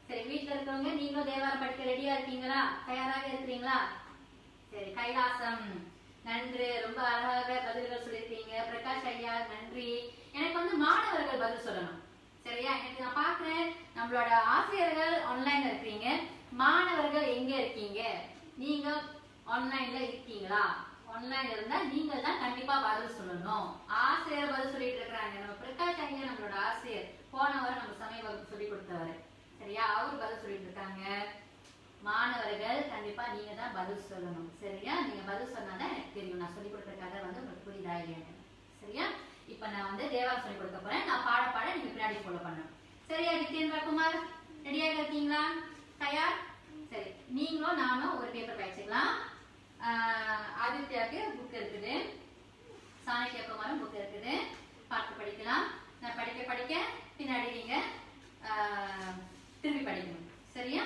சரி, வீட்டுல இருக்கிறவங்க நீங்களும் தேவாரம் படிக்க ரெடியா இருக்கீங்களா? தயாராக இருக்கிறீங்களா? சரி, கைலாசம் நன்று, ரொம்ப அழகாக பதில்கள் சொல்லியிருக்கீங்க. பிரகாஷ் ஐயா நன்றி. எனக்கு வந்து மாணவர்கள் பதில் சொல்லணும். சரியா? எனக்கு நான் பாக்குறேன் நம்மளோட ஆசிரியர்கள் ஆன்லைன்ல இருக்கீங்க. மாணவர்கள் எங்க இருக்கீங்க? நீங்க ஆன்லைன்ல இருக்கீங்களா? ஆன்லைன்ல இருந்தா நீங்க தான் கண்டிப்பா பதில் சொல்லணும். ஆசிரியர் பதில் சொல்லிட்டு இருக்காங்க. நம்ம பிரகாஷ் ஐயா நம்மளோட ஆசிரியர், போன வாரம் நம்ம சமய வகுப்பு சொல்லி கொடுத்தவர். சரியா? அவரு பதில் சொல்லிட்டு இருக்காங்க. மாணவர்கள் கண்டிப்பா நீங்க தான் பதில் சொல்லணும். சரியா? நீங்க பதில் சொன்னாதான் எனக்கு தெரியும் நான் சொல்லி கொடுத்த கதை வந்து உங்களுக்கு புரியுதா இல்லையா. சரியா? இப்ப நான் வந்து தேவாரம் சொல்லி கொடுக்க போறேன். நான் பாட பாட நீங்க பின்னாடி ஃபாலோ பண்ணணும். சரியா? ஜிதேந்திர குமார் ரெடியாக இருக்கீங்களா? தயார்? சரி, நீங்களும் நானும் ஒரு பேப்பர் வச்சுக்கலாம். ஆதித்யாவுக்கு புக் இருக்குது, சாணக்கிய குமாரும் புக் இருக்குது. பார்த்து படிக்கலாம். நான் படிக்க படிக்க பின்னாடி நீங்க திரும்பி படிக்கணும். சரியா?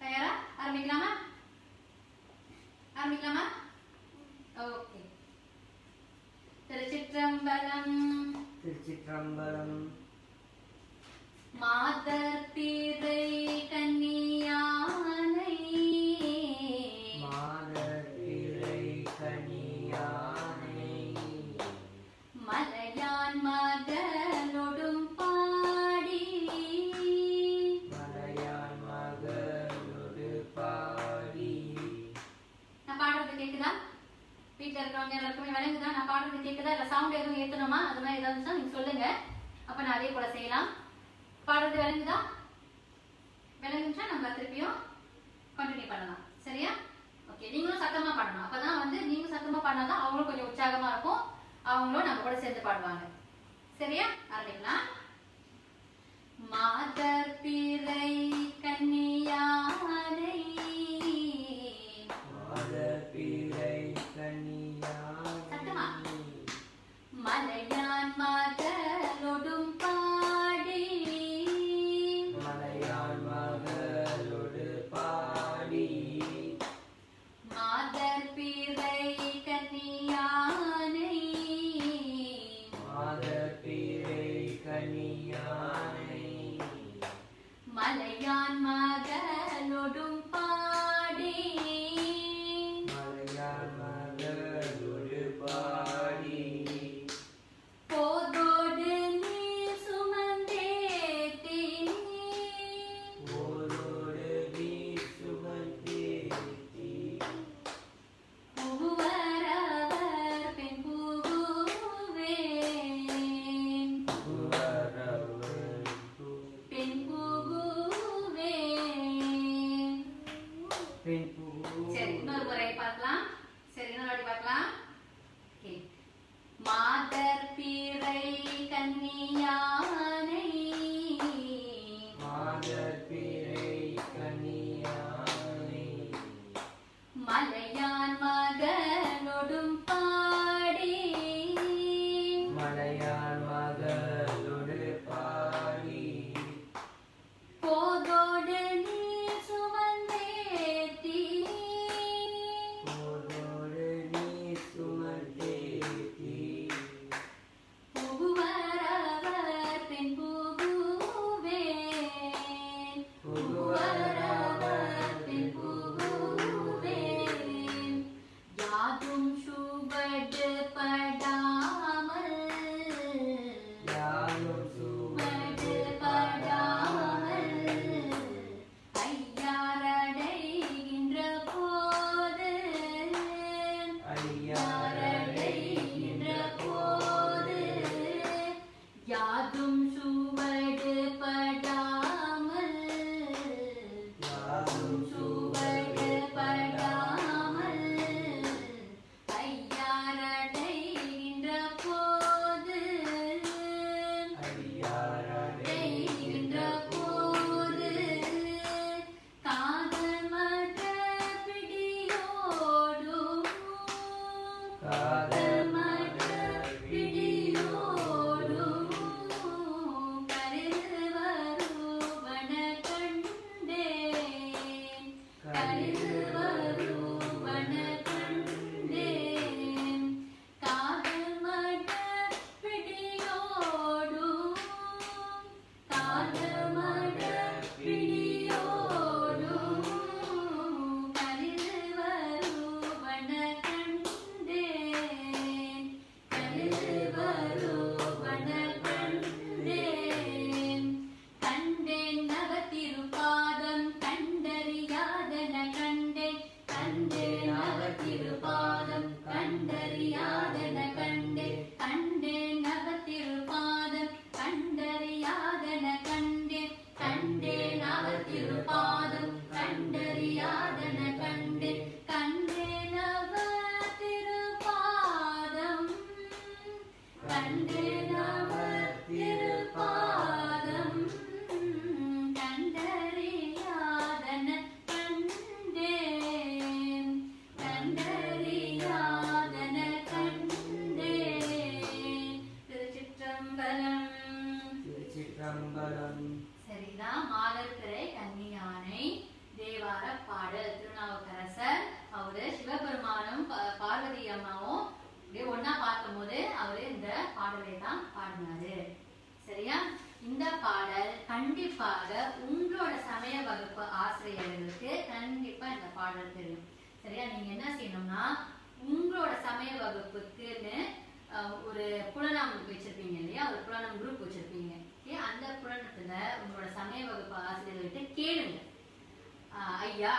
தயாரா? ஆரம்பிக்கலாமா? ஆரம்பிக்கலாமா? ஓகே. திருச்சிற்றம்பலம்.
திருச்சிற்றம்பலம்.
மாதர் பிறை கன்னியானை.
மாதர் பிறை கன்னியானை.
மலையான் மகளொடும் பாடி.
மலையான் மகளொடு பாடி.
நான் பாடுறது கேக்குதா? வீட்டுல இருக்கிறவங்க எல்லாருக்குமே விளங்குதா? நான் பாடுறது கேக்குதா? இல்ல சவுண்ட் எதுவும் ஏத்தணுமா? அது மாதிரி ஏதாவது நீங்க சொல்லுங்க. அப்ப நான் அதே போல செய்யலாம். பாடுறது விளங்குதா? விளங்குச்சா நம்ம திருப்பியும் கண்டினியூ பண்ணலாம். சரியா? ஓகே, நீங்களும் சத்தமா பாடணும். அப்பதான் வந்து நீங்க சத்தமா பாடினாதான் அவங்களும் கொஞ்சம் உற்சாகமா இருக்கும். அவங்களும் நம்ம கூட சேர்ந்து பாடுவாங்க. சரியா? ஆரம்பிக்கலாம். மாதர் பிறை கன்னியானை.
மாதர் பிறை கன்னியானை.
சத்தமா. மலையான் மகளொடும் பாடி.
மலையான் மகளொடு பாடி.
மாதர் பிறை கன்னியானை.
மாதர் பிறை கன்னியானை.
மலையான் மகளொடும் பாடி. சுவடு படாமல்
யாரும்
சுவடு படாமல் ஐயாரடைகின்ற போது ஐயாரடைகின்ற போது யாதும் சுவடு படாமல் யாதும் சுவடு படாமல் ஐயாரடைகின்ற போது ஐயாரடைகின்ற போது காதல் மத பிடியோடும் காதல் மத பிடியோடும் கருது வருவன கண்டேன் கருது வருவன கண்டேன் காதல் மத பிடியோடும் காதல் மத பிடியோடும் கருது வருவன கண்டேன் கருது வருவன கண்டேன் கண்டேன் நவத்திருப்பாதம் கண்டறியாதன கண்டேன் கண்டேன் நவத்திருப்பாதம் கண்டறியாதன கண்டேன் கண்டேன் நவத்திருப்பாதம் கண்டறியாதன கண்டேன் கண்டேன் நவத்திருப்பாதம் கண்டறியாதன கண்டேன் கண்டேன் நவத்திருப்பாதம் கண்டேன் நவத்திருப்பாதம் கண்டறியாதன கண்டேன் கண்டறியாதன கண்டேன் திருச்சிற்றம்பலம்.
திருச்சிற்றம்பலம்.
சரிதான். மாதர்பிறை கன்னியானை தேவார பாடல். திருநாவுக்கரசர் அவரு சிவபெருமானும் பார்வதி அம்மாவும் அப்படியே ஒன்னா பார்க்கும்போது அவரு இந்த பாடலை தான் பாடினாரு. சரியா? இந்த பாடல் கண்டிப்பாக உங்களோட சமய வகுப்பு ஆசிரியர்களுக்கு கண்டிப்பா இந்த பாடல் தெரியும். சரியா? நீங்க என்ன செய்யணும்னா உங்களோட சமய வகுப்புக்குன்னு ஒரு புலனாம் வச்சிருப்பீங்க இல்லையா, ஒரு புலனாம் குரூப் வச்சிருப்பீங்க. அந்த புலனத்துல உங்களோட சமய வகுப்பு ஆசிரியர்கள்ட்ட கேளுங்க. ஐயா,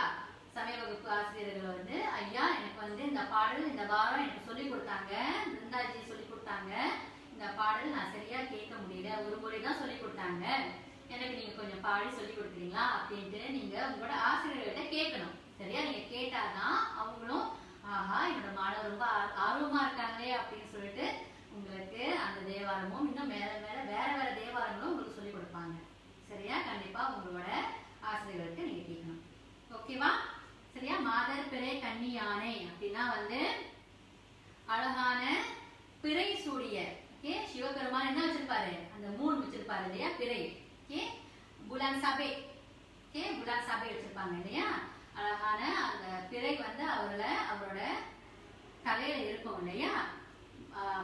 சமய வகுப்பு ஆசிரியர்கள் வந்து ஐயா எனக்கு இந்த பாடல் இந்த வாரம் எனக்கு சொல்லி கொடுத்தாங்க, பிருந்தாஜி சொல்லி கொடுத்தாங்க, இந்த பாடல் நான் சரியா கேட்க முடியல, ஒரு முறை தான் சொல்லி கொடுத்தாங்க, எனக்கு நீங்க கொஞ்சம் பாடி சொல்லி கொடுக்குறீங்களா அப்படின்ட்டு நீங்க உங்களோட ஆசிரியர்கள்ட்ட கேட்கணும். சரியா? நீங்க கேட்டாதான் அவங்களும் ஆஹா என்னோட மாணவர் ரொம்ப ஆர்வமா இருக்காங்களே அப்படின்னு சொல்லிட்டு உங்களுக்கு அந்த தேவாரமும் இன்னும் மேல மேல வேற வேற தேவாரங்களும் உங்களுக்கு சொல்லி கொடுப்பாங்க. சரியா? கண்டிப்பா உங்களோட ஆசிரியர்களுக்கு நீங்க கேட்கணும். ஓகேவா? சரியா? மாதர் பிறை கன்னி யானை அப்படின்னா அழகான பிறை சூடிய சிவபெருமான் என்ன வச்சிருப்பாரு, அந்த மூணு வச்சிருப்பாரு இல்லையா, பிறை. புலன் சபை புலன் சபை வச்சிருப்பாங்க இல்லையா, அழகான அந்த பிறை அவரோட தலையில இருக்கும் இல்லையா.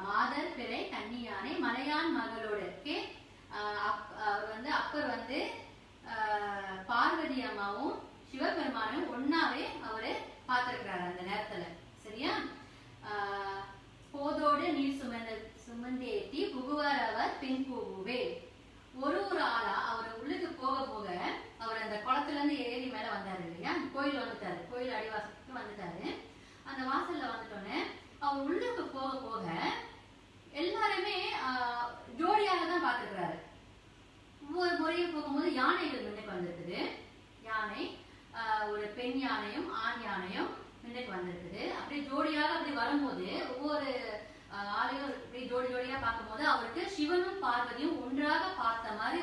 மாதர் பிறை கன்னி யானை மலையான் மகளோடு அவர் அப்பர் பார்வதி அம்மாவும் சிவபெருமானும் ஒன்னாவே அவரு பார்த்திருக்கிறாரு அந்த நேரத்துல. சரியா? போதோடு நீர் சுமந்தேத்தி புகுவார் அவர் பின் பூவே. ஒரு ஆளா அவர் உள்ளுக்கு போக போக அவர் அந்த குளத்துல இருந்து ஏறி மேல வந்தாரு இல்லையா, கோயில் வந்துட்டாரு, கோயில் அடிவாசத்துக்கு வந்துட்டாரு. அந்த வாசல்ல வந்துட்டோன்னே அவர் உள்ளுக்கு போக போக எல்லாருமே ஜோடியாக தான் பார்த்துக்கிறாரு. ஒவ்வொரு முறையும் போகும்போது யானைகள் முன்னுக்கு வந்திருக்குது. யானை ஒரு பெண் யானையும் ஆண் யானையும் முன்னுக்கு வந்திருக்குது. அப்படியே ஜோடியாக அப்படி வரும்போது ஒவ்வொரு ஆலையும் இப்படி ஜோடியா பார்க்கும்போது அவருக்கு சிவனும் பார்வதியும் ஒன்றாக பார்த்த மாதிரி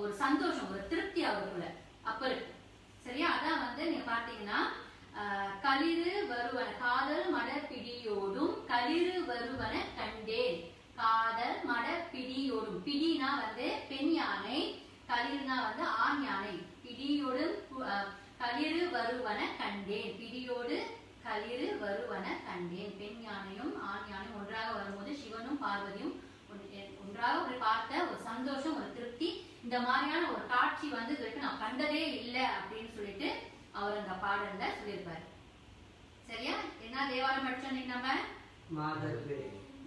ஒரு சந்தோஷம், ஒரு திருப்தி அவருக்குள்ள அப்பருக்கு. சரியா? அதான் நீங்க பாத்தீங்கன்னா களிறு வருவன காதல் மட பிடியோடும் களிறு வருவன கண்டேன். காதல் மட பிடியோடும், பிடினா பெண் யானை, களிர்னா ஆண் யானை. பிடியோடும் களிறு வருவன கண்டேன். பிடியோடு களிறு வருவன கண்டேன். பெண் யானையும் ஆண் யானையும் ஒன்றாக வரும்போது சிவனும் பார்வதியும் ஒன்றாக பார்த்த ஒரு சந்தோஷம், ஒரு திருப்தி. இந்த மாதிரியான ஒரு காட்சி நான் கண்டதே இல்லை அப்படின்னு சொல்லிட்டு அவர் அந்த பாடல்ல சொல்லியிருப்பாரு. சரியா? என்ன தேவாரம் படிச்சோம் இன்னைக்கு நம்ம?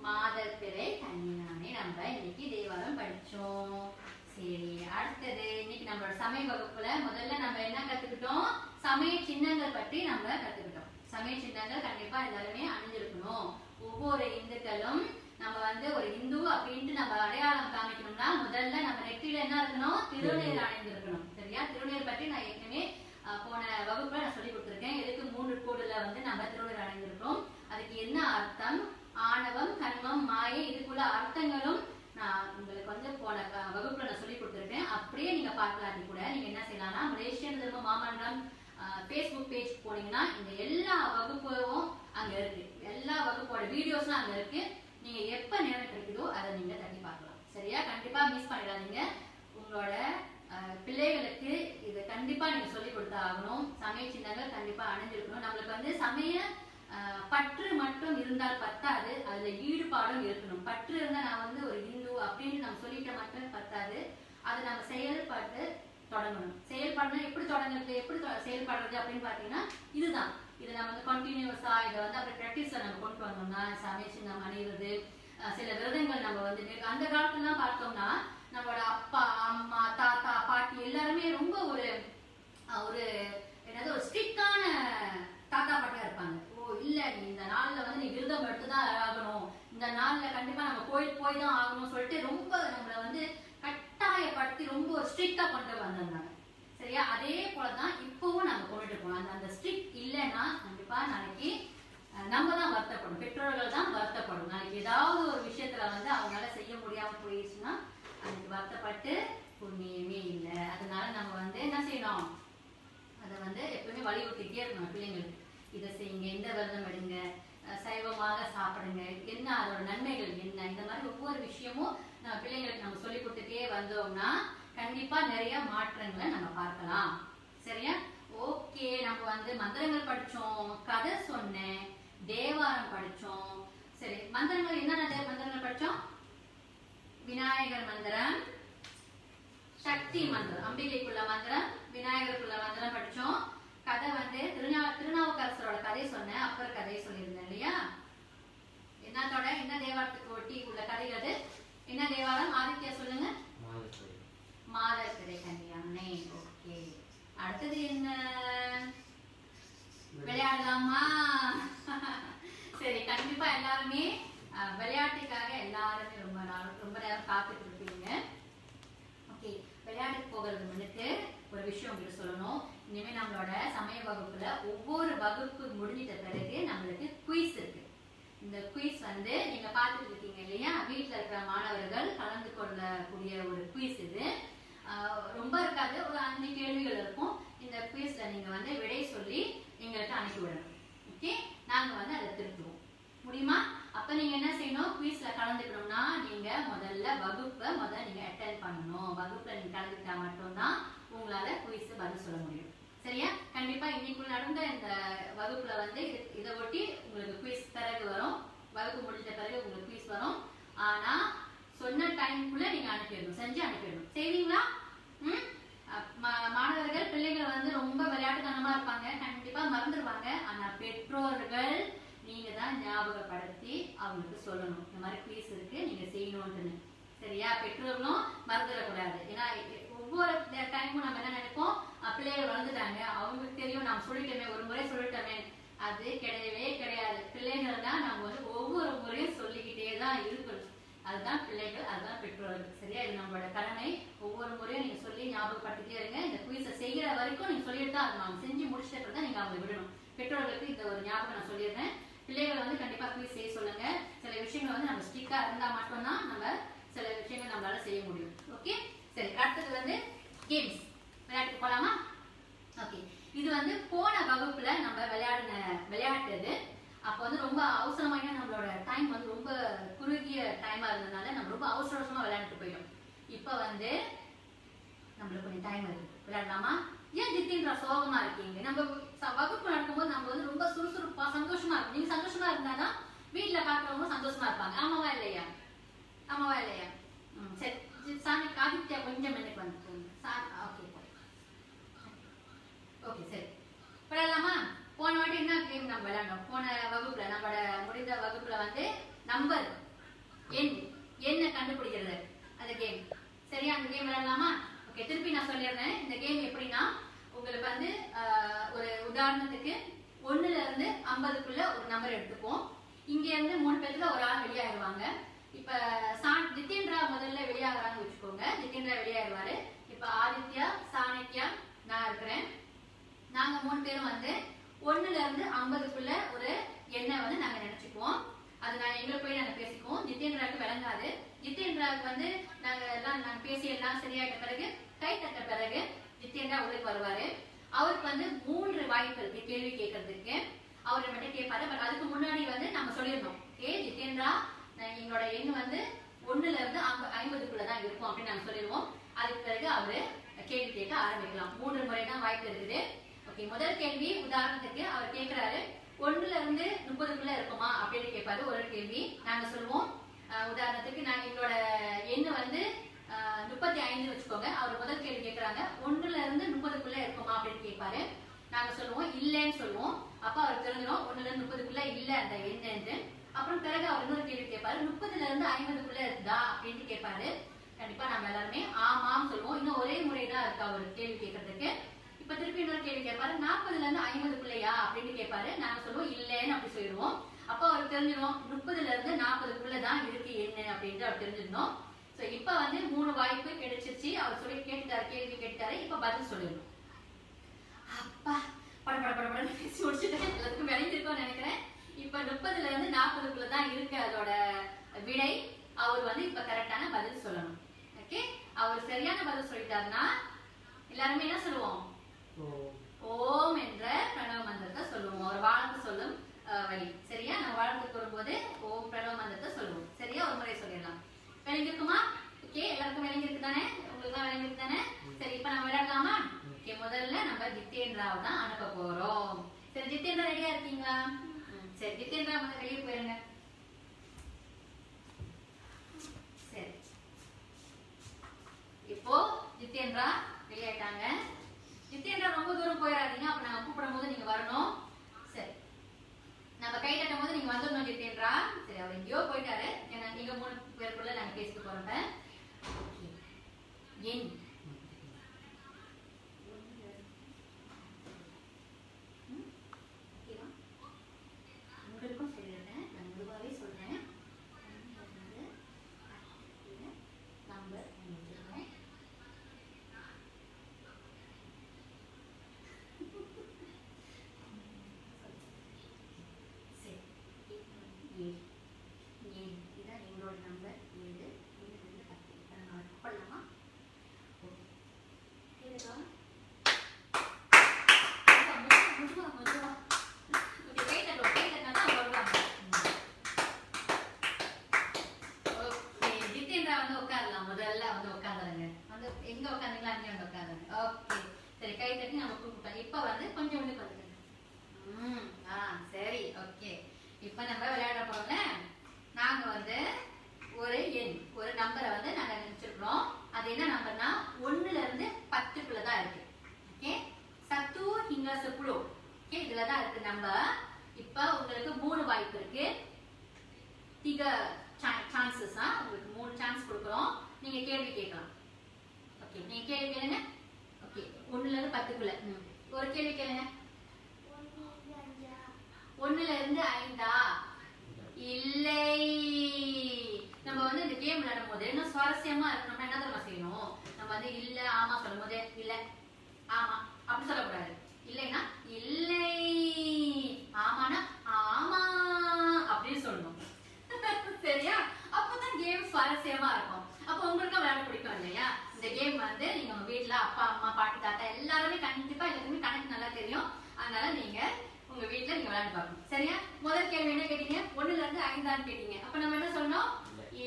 மாதர்பிறை கண்ணினானே நம்ம இன்னைக்கு தேவாரம் படிச்சோம். சரி, அடுத்தது இன்னைக்கு நம்மளோட சமய வகுப்புல முதல்ல நம்ம என்ன கத்துக்கிட்டோம்? சமய சின்னங்கள் பற்றி நம்ம கத்துக்கிட்டோம். சமய சின்னங்கள் கண்டிப்பா எல்லாருமே அணிஞ்சிருக்கணும். ஒவ்வொரு இந்துக்களும் நம்ம வந்து ஒரு இந்து அப்படின்ட்டு நம்ம அடையாளம் காமிக்கணும்னா முதல்ல நம்ம நெற்றியில என்ன இருக்கணும்? திருநீர் அணிந்திருக்கணும். சரியா? திருநீர் பற்றி நான் ஏற்கனவே போன வகுப்புல நான் சொல்லி கொடுத்துருக்கேன். எதுக்கு 3 கோடுல வந்து நம்ம திருநீர் அணிந்திருக்கோம், அதுக்கு என்ன அர்த்தம், ஆணவம் கண்மம் மாயை இதுக்குள்ள அர்த்தங்களும் நான் உங்களுக்கு வந்து போன வகுப்புல நான் சொல்லி கொடுத்துருக்கேன். அப்படியே நீங்க பார்க்கலாட்டி கூட நீங்க என்ன செய்யலாம்னா மலேசியன் தர்ம மாமன்றம் Facebook பேஜ் போனீங்கன்னா இந்த எல்லா வகுப்பும் அங்க இருக்கு. எல்லா வகுப்போட வீடியோஸும் அங்க இருக்கு. நீங்க எப்ப நேரம் கிடைக்குதோ அதை நீங்க தட்டி பார்க்கலாம். சரியா? கண்டிப்பா மிஸ் பண்ணிடாதீங்க. உங்களோட பிள்ளைகளுக்கு இதை கண்டிப்பா நீங்க சொல்லி கொடுத்தா ஆகணும். சமய சின்னங்கள் கண்டிப்பா அணிஞ்சிருக்கணும். நம்மளுக்கு வந்து சமய பற்று மட்டும் இருந்தால் பத்தாது, அதுல ஈடுபாடும் இருக்கணும். பற்று இருந்தா நான் வந்து ஒரு இந்து அப்படின்னு நம்ம சொல்லிட்ட மட்டும் பத்தாது, அதை நம்ம செயல்பட்டு தொடங்கணும். செயல்படணும். எப்படி தொடங்குறது, எப்படி செயல்படுறது அப்படின்னு பாத்தீங்கன்னா இதுதான். இதை நம்ம வந்து கண்டினியூஸா இதை வந்து அப்புறம் பிராக்டிஸ்ல நம்ம கொண்டு வந்தோம்னா சமய சின்னம் அணிவது, சில விரதங்கள் நம்ம வந்து அந்த காலத்துலாம் பார்த்தோம்னா நம்மளோட அப்பா அம்மா தாத்தா பாட்டி எல்லாருமே ரொம்ப ஒரு ஒரு என்னது ஒரு ஸ்ட்ரிக்டான தாத்தா பாட்டியா இருப்பாங்க. ஓ இல்ல நீ இந்த நாள்ல வந்து நீ விரதம் எடுத்துதான் ஆகணும், இந்த நாள்ல கண்டிப்பா நம்ம கோயில் போய் தான் ஆகணும்னு சொல்லிட்டு ரொம்ப நம்மள வந்து கட்டாயப்படுத்தி ரொம்ப ஸ்ட்ரிக்டா கொண்டு வந்திருந்தாங்க. சரியா? அதே போலதான் இப்பவும் நம்ம கொண்டுட்டு இருக்கோம். அந்த ஸ்ட்ரிக்ட் இல்லைன்னா கண்டிப்பா நாளைக்கு நம்ம தான் வருத்தப்படும், பெற்றோர்கள் தான் வருத்தப்படும். நாளைக்கு ஏதாவது ஒரு விஷயத்துல வந்து அவங்களால செய்ய முடியாம போயிடுச்சுன்னா அதுக்கு வருத்தப்பட்டு புண்ணியமே இல்லை. அதனால நம்ம வந்து என்ன செய்யணும், அதை வந்து எப்பவுமே வலியுறுத்திட்டே இருக்கணும் பிள்ளைங்களுக்கு. இதை செய்யுங்க, இந்த விரதம் எடுங்க, சைவமாக சாப்பிடுங்க, என்ன அதோட நன்மைகள் என்ன, இந்த மாதிரி ஒவ்வொரு விஷயமும் நம்ம பிள்ளைங்களுக்கு நம்ம சொல்லி கொடுத்துட்டே வந்தோம்னா கண்டிப்பா நிறைய மாற்றங்களை நம்ம பார்க்கலாம். சரியா? ஓகே, நம்ம வந்து மந்திரங்கள் படிச்சோம், கதை சொன்னேன், தேவாரம் படிச்சோம். சரி, மந்திரங்கள் என்னென்ன மந்திரங்கள் படிச்சோம்? விநாயகர் மந்திரம், சக்தி மந்திரம், அம்பிகைக்குள்ள மந்திரம், விநாயகருக்குள்ள மந்திரம் படிச்சோம். கதை வந்து திருநாவுக்கரசரோட கதை சொன்னேன், அப்பர் கதையை சொல்லியிருந்தேன் இல்லையா? என்னத்தோட என்ன தேவாரத்துக்கு ஒட்டி உள்ள கதைகள் அது? என்ன தேவாரம்? ஆதித்யா சொல்லுங்க. மாதர்பிறை கண்ணியானே. ஓகே, அடுத்தது என்ன? விளையாடலாமா? சரி, கண்டிப்பா எல்லாருமே விளையாட்டுக்காக எல்லாருமே ரொம்ப நேரம் காத்துட்டு இருப்பீங்க. ஓகே, விளையாட்டுக்கு போகிறது முன்னுக்கு ஒரு விஷயம் உங்களுக்கு சொல்லணும். இனிமே நம்மளோட சமய வகுப்புல ஒவ்வொரு வகுப்பு முடிஞ்சிட்ட பிறகு நம்மளுக்கு குயிஸ் இருக்கு. இந்த குயிஸ் வந்து நீங்க பார்த்துட்டு இருக்கீங்க இல்லையா? வீட்டுல இருக்கிற மாணவர்கள் கலந்து கொள்ளக்கூடிய ஒரு குயிஸ் இது. ரொம்ப இருக்காது, ஒரு 5 கேள்விகள் இருக்கும். இந்த குயிஸ்ல நீங்க வந்து விடை சொல்லி எங்களுக்கு அனுப்பி விடணும். ஓகே, நாங்க வந்து அதை திருத்துவோம். முடியுமா? அப்ப நீங்க என்ன செய்யணும்? குயிஸ்ல கலந்துக்கணும்னா நீங்க முதல்ல வகுப்பை நீங்க அட்டெண்ட் பண்ணணும். வகுப்புல நீங்க கலந்துக்கிட்டா மட்டும்தான் உங்களால குயிஸ் பதில் சொல்ல முடியும். சரியா? கண்டிப்பா இன்னைக்குள்ள நடந்த இந்த வகுப்புல வந்து இதை ஒட்டி உங்களுக்கு குயிஸ் பிறகு வரும். வகுப்பு முடிஞ்ச பிறகு உங்களுக்கு குயிஸ் வரும். ஆனா சொன்ன டைம்குள்ள நீங்க அனுப்பிடணும், செஞ்சு அனுப்பிடணும். செய்வீங்களா? மாணவர்கள் பிள்ளைகள் வந்து ரொம்ப விளையாட்டுத்தனமா இருப்பாங்க, கண்டிப்பா மறந்துடுவாங்க. ஆனா பெற்றோர்கள் நீங்க தான் ஞாபகப்படுத்தி அவங்களுக்கு சொல்லணும், இந்த மாதிரி குயிஸ் இருக்கு நீங்க செய்யணும்னு. சரியா? பெற்றோர்களும் மறந்துடக்கூடாது. ஏன்னா ஒவ்வொரு டைமும் நம்ம என்ன நினைப்போம், பிள்ளைகள் வளர்ந்துட்டாங்க, அவங்களுக்கு தெரியும், நம்ம சொல்லிட்டோமே, ஒரு முறை சொல்லிட்டோமே. அது கிடையவே கிடையாது. பிள்ளைகள் தான் நம்ம வந்து ஒவ்வொரு முறையும் சொல்லிக்கிட்டே தான் இருக்கணும். அதுதான் பிள்ளைகள், அதுதான் பெற்றோர்கள். சரியா? இது நம்மளோட கடமை. ஒவ்வொரு முறையும் நீங்க சொல்லி ஞாபகப்படுத்திட்டே இருங்க. இந்த குயிஸை செய்யற வரைக்கும் நீங்க சொல்லிட்டு தான் இருக்கணும். செஞ்சு முடிச்சிட்டு தான் நீங்க அவங்க விடணும். பெற்றோர்களுக்கு இந்த ஒரு ஞாபகம் நான் சொல்லிடுறேன். பிள்ளைகளை வந்து கண்டிப்பா குயிஸ் செய்ய சொல்லுங்க. சில விஷயங்கள் வந்து நம்ம ஸ்ட்ரிக்டா இருந்தா மட்டும்தான் நம்ம சில விஷயங்கள் நம்மளால செய்ய முடியும். ஓகே, சரி. அடுத்தது வந்து கேம்ஸ், விளையாட்டுக்கு போலாமா? ஓகே, இது வந்து போன வகுப்புல நம்ம விளையாடின விளையாட்டு இது. அப்போ வந்து ரொம்ப அவசரமான நம்மளோட டைம் வந்து ரொம்ப குறுகிய டைமா இருந்ததுனால நம்ம ரொம்ப அவசரமா விளையாண்டுட்டு போயிடும். இப்போ வந்து நம்மளுக்கு கொஞ்சம் டைம் இருக்கு, விளையாடலாமா? ஏன் ஜித்தின்ற சோகமா இருக்கீங்க? நம்ம வகுப்பு நடக்கும்போது நம்ம வந்து ரொம்ப சுறுசுறுப்பா சந்தோஷமா இருக்கும். நீங்க சந்தோஷமா இருந்தாதான் வீட்டுல பாக்குறவங்க சந்தோஷமா இருப்பாங்க. ஆமாவா இல்லையா? ஆமாவா இல்லையா? சரி, ஆதித்யா கொஞ்சம் எனக்கு வந்து ஓகே ஓகே, சரி விளையாடலாமா? போன வாட்டி என்ன கேம் நம்ம நம்ம விளையாடணும். போன வகுப்புல நம்மளோட முடிந்த வகுப்புல வந்து நம்பர் என்ன கண்டுபிடிக்கிறது அந்த கேம். சரியா? அந்த கேம் விளையாடலாமா? ஓகே, திருப்பி நான் சொல்லிடுறேன். இந்த கேம் எப்படின்னா, உங்களுக்கு வந்து ஒரு உதாரணத்துக்கு 1ல இருந்து 50க்குள்ள ஒரு நம்பர் எடுத்துப்போம். இங்க இருந்து 3 பேர்ல ஒரு ஆள் வெளியாகிடுவாங்க. இப்ப ஜிதேந்திரா முதல்ல வெளியாகிறான்னு வச்சுக்கோங்க. ஜிதேந்திரா வெளியாகிடுவாரு. இப்ப ஆதித்யா, சாணக்கியா, நான் இருக்கிறேன். நாங்க 3 பேரும் வந்து 1ல இருந்து 50க்குள்ள ஒரு எண்ணை வந்து நாங்க நினைச்சுக்குவோம். அது நான் எங்களுக்குள்ளே நாங்க பேசிக்குவோம். ஜிதேந்திராவுக்கு விளங்காது. ஜிதேந்திராவுக்கு வந்து நாங்க பேசி எல்லாம் சரியாயிட்ட பிறகு, கை தட்ட பிறகு ஜிதேந்திரா உள்ளுக்கு வருவாரு. அவருக்கு வந்து 3 வாய்ப்பு இருக்கு கேள்வி கேட்கறதுக்கு. அவர் மட்டும் கேட்பாரு. பட் அதுக்கு முன்னாடி வந்து நம்ம சொல்லிடணும், ஜிதேந்திரா எங்களோட எண் வந்து 1ல இருந்து 50க்குள்ள தான் இருக்கும் அப்படின்னு நாங்க சொல்லிடுவோம். அதுக்கு பிறகு அவரு கேள்வி கேட்க ஆரம்பிக்கலாம். 3 முறை தான் வாய்ப்பு இருக்குது. ஓகே, முதல் கேள்வி உதாரணத்துக்கு அவர் கேட்கிறாரு, 1ல இருந்து 30க்குள்ள இருக்குமா அப்படின்னு கேட்பாரு. ஒரு கேள்வி நாங்க சொல்லுவோம். உதாரணத்துக்கு நாங்க எங்களோட எண்ணு வந்து 35 வச்சுக்கோங்க. அவர் முதல் கேள்வி கேட்கறாங்க, 1ல இருந்து 30க்குள்ள இருக்குமா அப்படின்னு கேட்பாரு. நாங்க சொல்லுவோம் இல்லைன்னு சொல்லுவோம். அப்ப அவர் தெரிஞ்சிடும் 1ல இருந்து 30க்குள்ள இல்ல அந்த எண்ணு. அப்புறம் பிறகு அவர் இன்னொரு கேள்வி கேட்பாரு, 30ல இருந்து 50க்குள்ள இருக்குதா அப்படின்னு கேட்பாரு. கண்டிப்பா நம்ம எல்லாருமே ஆமாம் சொல்லுவோம். இன்னும் ஒரே முறைதான் இருக்கு அவர் கேள்வி கேட்கறதுக்கு. இப்ப திருப்பி இன்னொரு கேள்வி கேட்பாரு, 40ல இருந்து 50க்குள்ளயா அப்படின்னு கேட்பாரு. நாங்க சொல்லுவோம் இல்லைன்னு அப்படி சொல்லிடுவோம். அப்ப அவருக்கு தெரிஞ்சிடும் 30ல இருந்து 40க்குள்ளதான் இருக்கு என்ன அப்படின்ட்டு அவர் தெரிஞ்சிடணும். சோ இப்ப வந்து 3 வாய்ப்பு கிடைச்சிருச்சு. அவர் சொல்லி கேட்டுட்டாரு, கேள்வி கேட்டுட்டாரு. இப்ப பதில் சொல்லிடணும். அப்பா படப்படன்னு பேசி முடிச்சுட்டேன். எல்லாத்துக்கும் விளைஞ்சிருக்கோம்னு நினைக்கிறேன். இப்ப 30ல இருந்து 40க்குள்ளதான் இருக்கு அதோட விடை. அவர் வந்து இப்ப கரெக்டான பதில் சொல்லணும். ஓகே, அவர் சரியான பதில் சொல்லிட்டாருன்னா எல்லாருமே என்ன சொல்லுவோம்? ஓம் என்ற பிரணவ மந்திரத்தை சொல்லுவோம். ஒரு வாழ்த்து சொல்லும் வழி. சரியா? நம்ம வாழ்த்து கூறும்போது ஓம் பிரணவ மந்திரத்தை சொல்லுவோம். சரியா? ஒரு முறை சொல்லிடலாம். விளங்கிருக்குமா? ஓகே, எல்லாருக்கும் விளங்கிருக்கு தானே? உங்களுக்கு தான் விளங்கிருக்கு தானே? சரி, இப்ப நம்ம விளையாடலாமா? ஓகே, முதல்ல நம்ம ஜிதேந்திராவை தான் அனுப்ப போறோம். சரி, ஜிதேந்திரா ரெடியா இருக்கீங்களா? சரி, ஜிதேந்திரா முதல்ல வெளியே போயிருங்க. சரி, இப்போ ஜிதேந்திரா வெளியாயிட்டாங்க. ஜிதேந்திரா ரொம்ப தூரம் போயிடாதீங்க. அப்ப நாங்க கூப்பிடும் போது நீங்க வரணும். சரி, நம்ம கை தட்டும் போது நீங்க வந்துடணும் ஜிதேந்திரா. சரி, அவர் எங்கேயோ போயிட்டாரு. ஏன்னா நீங்க 3 பேருக்குள்ள நாங்க பேசிட்டு போறோம். எண் உங்களுக்கும் சொல்லிடுறேன். நான் மெதுவாகவே சொல்றேன். நம்பர் இதான் எங்களோட நம்பர் 7. பண்ணலாமா? ஜிதேந்திரா வந்து உட்காரலாம். முதல்ல வந்து உட்காந்துருங்க. வந்து எங்க உட்காந்தீங்களா அங்கே வந்து உட்காந்துருங்க. ஓகே, சரி, கை தட்டி நம்ம கூப்பிட்டோம். இப்ப வந்து கொஞ்சம் வந்து பண்ணுங்க. சரி, ஓகே. இப்ப நம்ம விளையாட போறோம்ல. நாங்க வந்து ஒரு எண், ஒரு நம்பரை வந்து நாங்க நினைச்சிருக்கிறோம். அது என்ன நம்பர்னா 1ல இருந்து 10க்குள்ளதான் இருக்கு. Okay, 1 hingga 10. ஓகே, இதுலதான் இருக்கு நம்பர். இப்ப உங்களுக்கு 3 வாய்ப்பு இருக்கு. 3 சான்சஸ். உங்களுக்கு 3 சான்ஸ் கொடுக்குறோம். நீங்க கேள்வி கேட்கலாம். ஓகே, நீங்க கேள்வி கேளுங்க. ஓகே, 1ல இருந்து 10க்குள்ள ஒரு கேள்வி கேளுங்க. 1ல இருந்து 5ஆ? இல்லை. நம்ம வந்து இந்த கேம் விளையாடும் போது என்ன சுவாரஸ்யமா இருக்கணும்னா என்ன தெரியுமா செய்யணும்? நம்ம வந்து இல்ல ஆமா சொல்லும் போது இல்ல ஆமா அப்படி சொல்லக்கூடாது. இல்லைன்னா இல்லை, ஆமானா ஆமா அப்படின்னு சொல்லணும். சரியா? அப்பதான் கேம் சுவாரஸ்யமா இருக்கும். அப்ப உங்களுக்கு விளையாட பிடிக்கும் இல்லையா? இந்த கேம் வந்து நீங்க உங்க வீட்டுல அப்பா அம்மா பாட்டி தாத்தா எல்லாருமே கண்டிப்பா எல்லாருமே கணக்கு நல்லா தெரியும். அதனால நீங்க உங்க வீட்டுல நீங்க விளையாண்டு பார்க்கணும். சரியா? முதல் கேள்வி என்ன கேட்டீங்க? 1ல இருந்து 5ஆன்னு கேட்டீங்க. அப்ப நம்ம என்ன சொல்லணும்?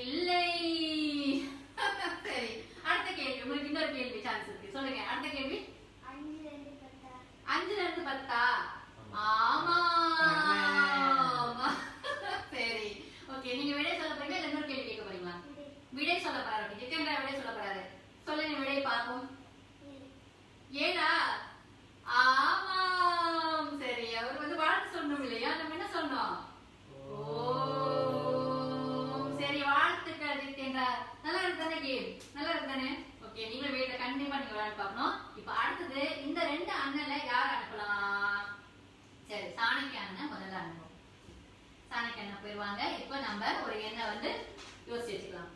இல்லை. சரி, அடுத்த கேள்வி. உங்களுக்கு இன்னொரு கேள்வி சான்ஸ் இருக்கு. சொல்லுங்க, அடுத்த கேள்வி. 5ல இருந்து 10ஆ? ஆமா. சரி, ஓகே. நீங்க விடை சொல்ல போறீங்களா இல்ல இன்னொரு கேள்வி கேட்க போறீங்களா? விடை சொல்ல போறாரு. ஜிதேந்திரா விடை சொல்ல போறாரு. சொல்லுங்க விடை பார்ப்போம். 7ஆ? ஆமாம். சரி, அவர் வந்து வாழ்த்து சொல்லணும் இல்லையா? சரி வாழ்த்துக்கள் ஜித்தேந்திரா. நல்லா இருக்கு தானே கேம்? நல்லா இருக்கு தானே? ஓகே, நீங்க வீட்ல கண்டிப்பா நீங்க விளையாடி பார்க்கணும். இப்போ அடுத்தது இந்த ரெண்டு அண்ணன்ல யார் அனுப்பலாம்? சரி, சாணக்கிய அண்ணன் முதல்ல அனுப்புவோம். சாணக்கிய அண்ணன் போயிருவாங்க. இப்போ நம்ம ஒரு எண்ணை வந்து யோசிச்சு வச்சுக்கலாம்.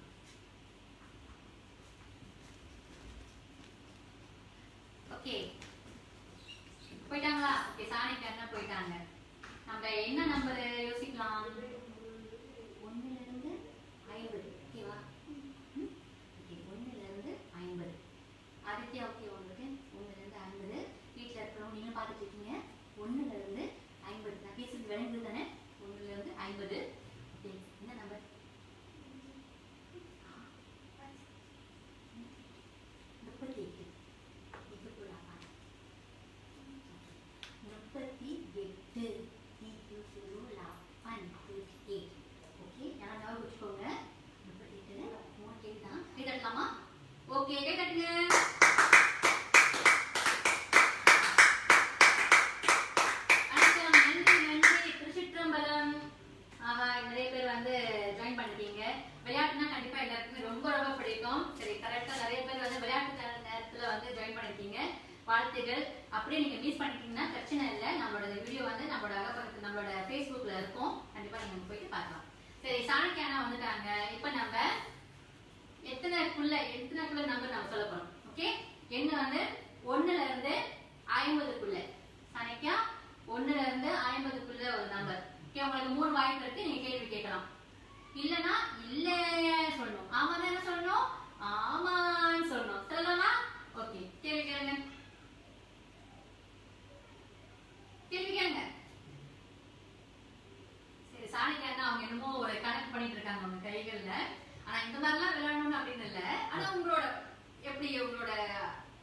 ஓகே, போயிட்டாங்களா? ஓகே, சாணக்கிய அண்ணன் போயிட்டாங்க. நம்ம என்ன நம்பர் யோசிக்கலாம்? 1 ல இருந்து 50. ஓகேவா? ஓகே, 1 ல இருந்து 50. ஆதித்யா ஓகே உங்களுக்கு? 1 ல இருந்து 50. வீட்ல இருக்கிறவங்க நீங்க பார்த்துட்டு இருக்கீங்க. 1 ல இருந்து 50. நான் பேசுறது விளங்குது தானே? 1 ல இருந்து 50. ஓகே, என்ன நம்பர்? 38. இதுக்குள்ள 38. ஓகே, நான் ஞாபகம் வச்சுக்கோங்க. 38 மூணு கேக் தான். கை தட்டலாமா? ஓகே, கை தட்டுங்க. நன்றி நன்றி. திருச்சிற்றம்பலம். ஆஹா, நிறைய பேர் வந்து ஜாயின் பண்ணிட்டீங்க. விளையாட்டுனா கண்டிப்பா எல்லாருக்குமே ரொம்ப ரொம்ப பிடிக்கும். சரி, கரெக்டா நிறைய பேர் வந்து விளையாட்டு நேரத்துல வந்து ஜாயின் பண்ணிட்டீங்க. வாழ்த்துக்கள். அப்படியே நீங்க மிஸ் பண்ணிட்டீங்கன்னா பிரச்சனை இல்லை. நம்மளோட வீடியோ வந்து நம்மளோட ஃபேஸ்புக்ல இருக்கும். கண்டிப்பா நீங்க போயிட்டு பார்க்கலாம். சரி, சாணக்கிய அண்ணா வந்துட்டாங்க. இப்போ நம்ம எத்தனைக்குள்ள நம்பர் நம்ம சொல்ல போறோம். ஓகே, என்ன வந்து 1 ல இருந்து 50க்குள்ள. சாணக்கியா 1 ல இருந்து 50க்குள்ள ஒரு நம்பர். ஓகே, உங்களுக்கு 3 வாய்ப்பு இருக்கு. நீங்க கேள்வி கேட்கலாம். இல்லனா இல்ல சொல்லணும். ஆமா தானே சொல்லணும்? ஆமான்னு சொல்லணும். சொல்லலாமா? ஓகே, கேள்வி கேளுங்க. கேள்வி கேளுங்க. சரி, சாணக்கியா அண்ணா அவங்க என்னமோ ஒரு கனெக்ட் பண்ணிட்டு இருக்காங்க அவங்க கைகள்ல. ஆனா இந்த மாதிரிலாம் விளையாடணும் அப்படின்னு இல்ல. ஆனா உங்களோட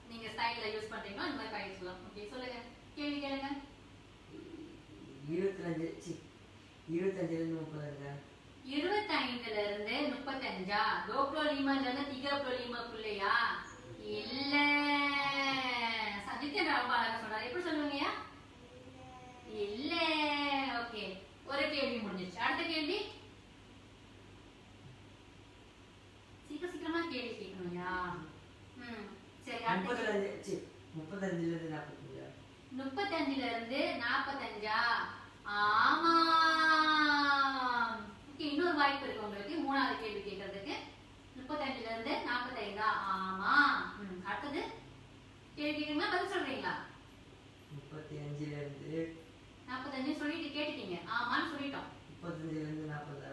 நீங்க ஸ்டைல்ல யூஸ் பண்றீங்களோ அந்த மாதிரி பயிற்சிக்கலாம். ஓகே, சொல்லுங்க. கேள்வி கேளுங்க.
25 ல இருந்து 30.
25ல இருந்து 35. டோக்ளோலிமால இருந்து திகோப்ளோலிமாக்குள்ளயா? இல்ல. சஜித்தேந்திரா ரொம்ப அழகா சொல்றாரு. எப்படி சொல்லுவீங்கயா? இல்ல. ஓகே, ஒரு கேள்வி முடிஞ்சிருச்சு. அடுத்த கேள்வி. சீக்கிரமா கேள்வி கேட்கணும்யா. சரி,
35ல இருந்து 45.
35ல இருந்து 45. ஆமா. ஓகே, இன்னொரு வாய்ப்பு இருக்கு உங்களுக்கு மூணாவது கேள்வி கேட்கறதுக்கு. 35ல இருந்து 45. ஆமா. அடுத்தது கேள்வி கேட்கணுமா பதில் சொல்றீங்களா?
35ல இருந்து
45 சொல்லிட்டு கேட்டுட்டீங்க. ஆமான்னு சொல்லிட்டோம்.
35ல இருந்து 40.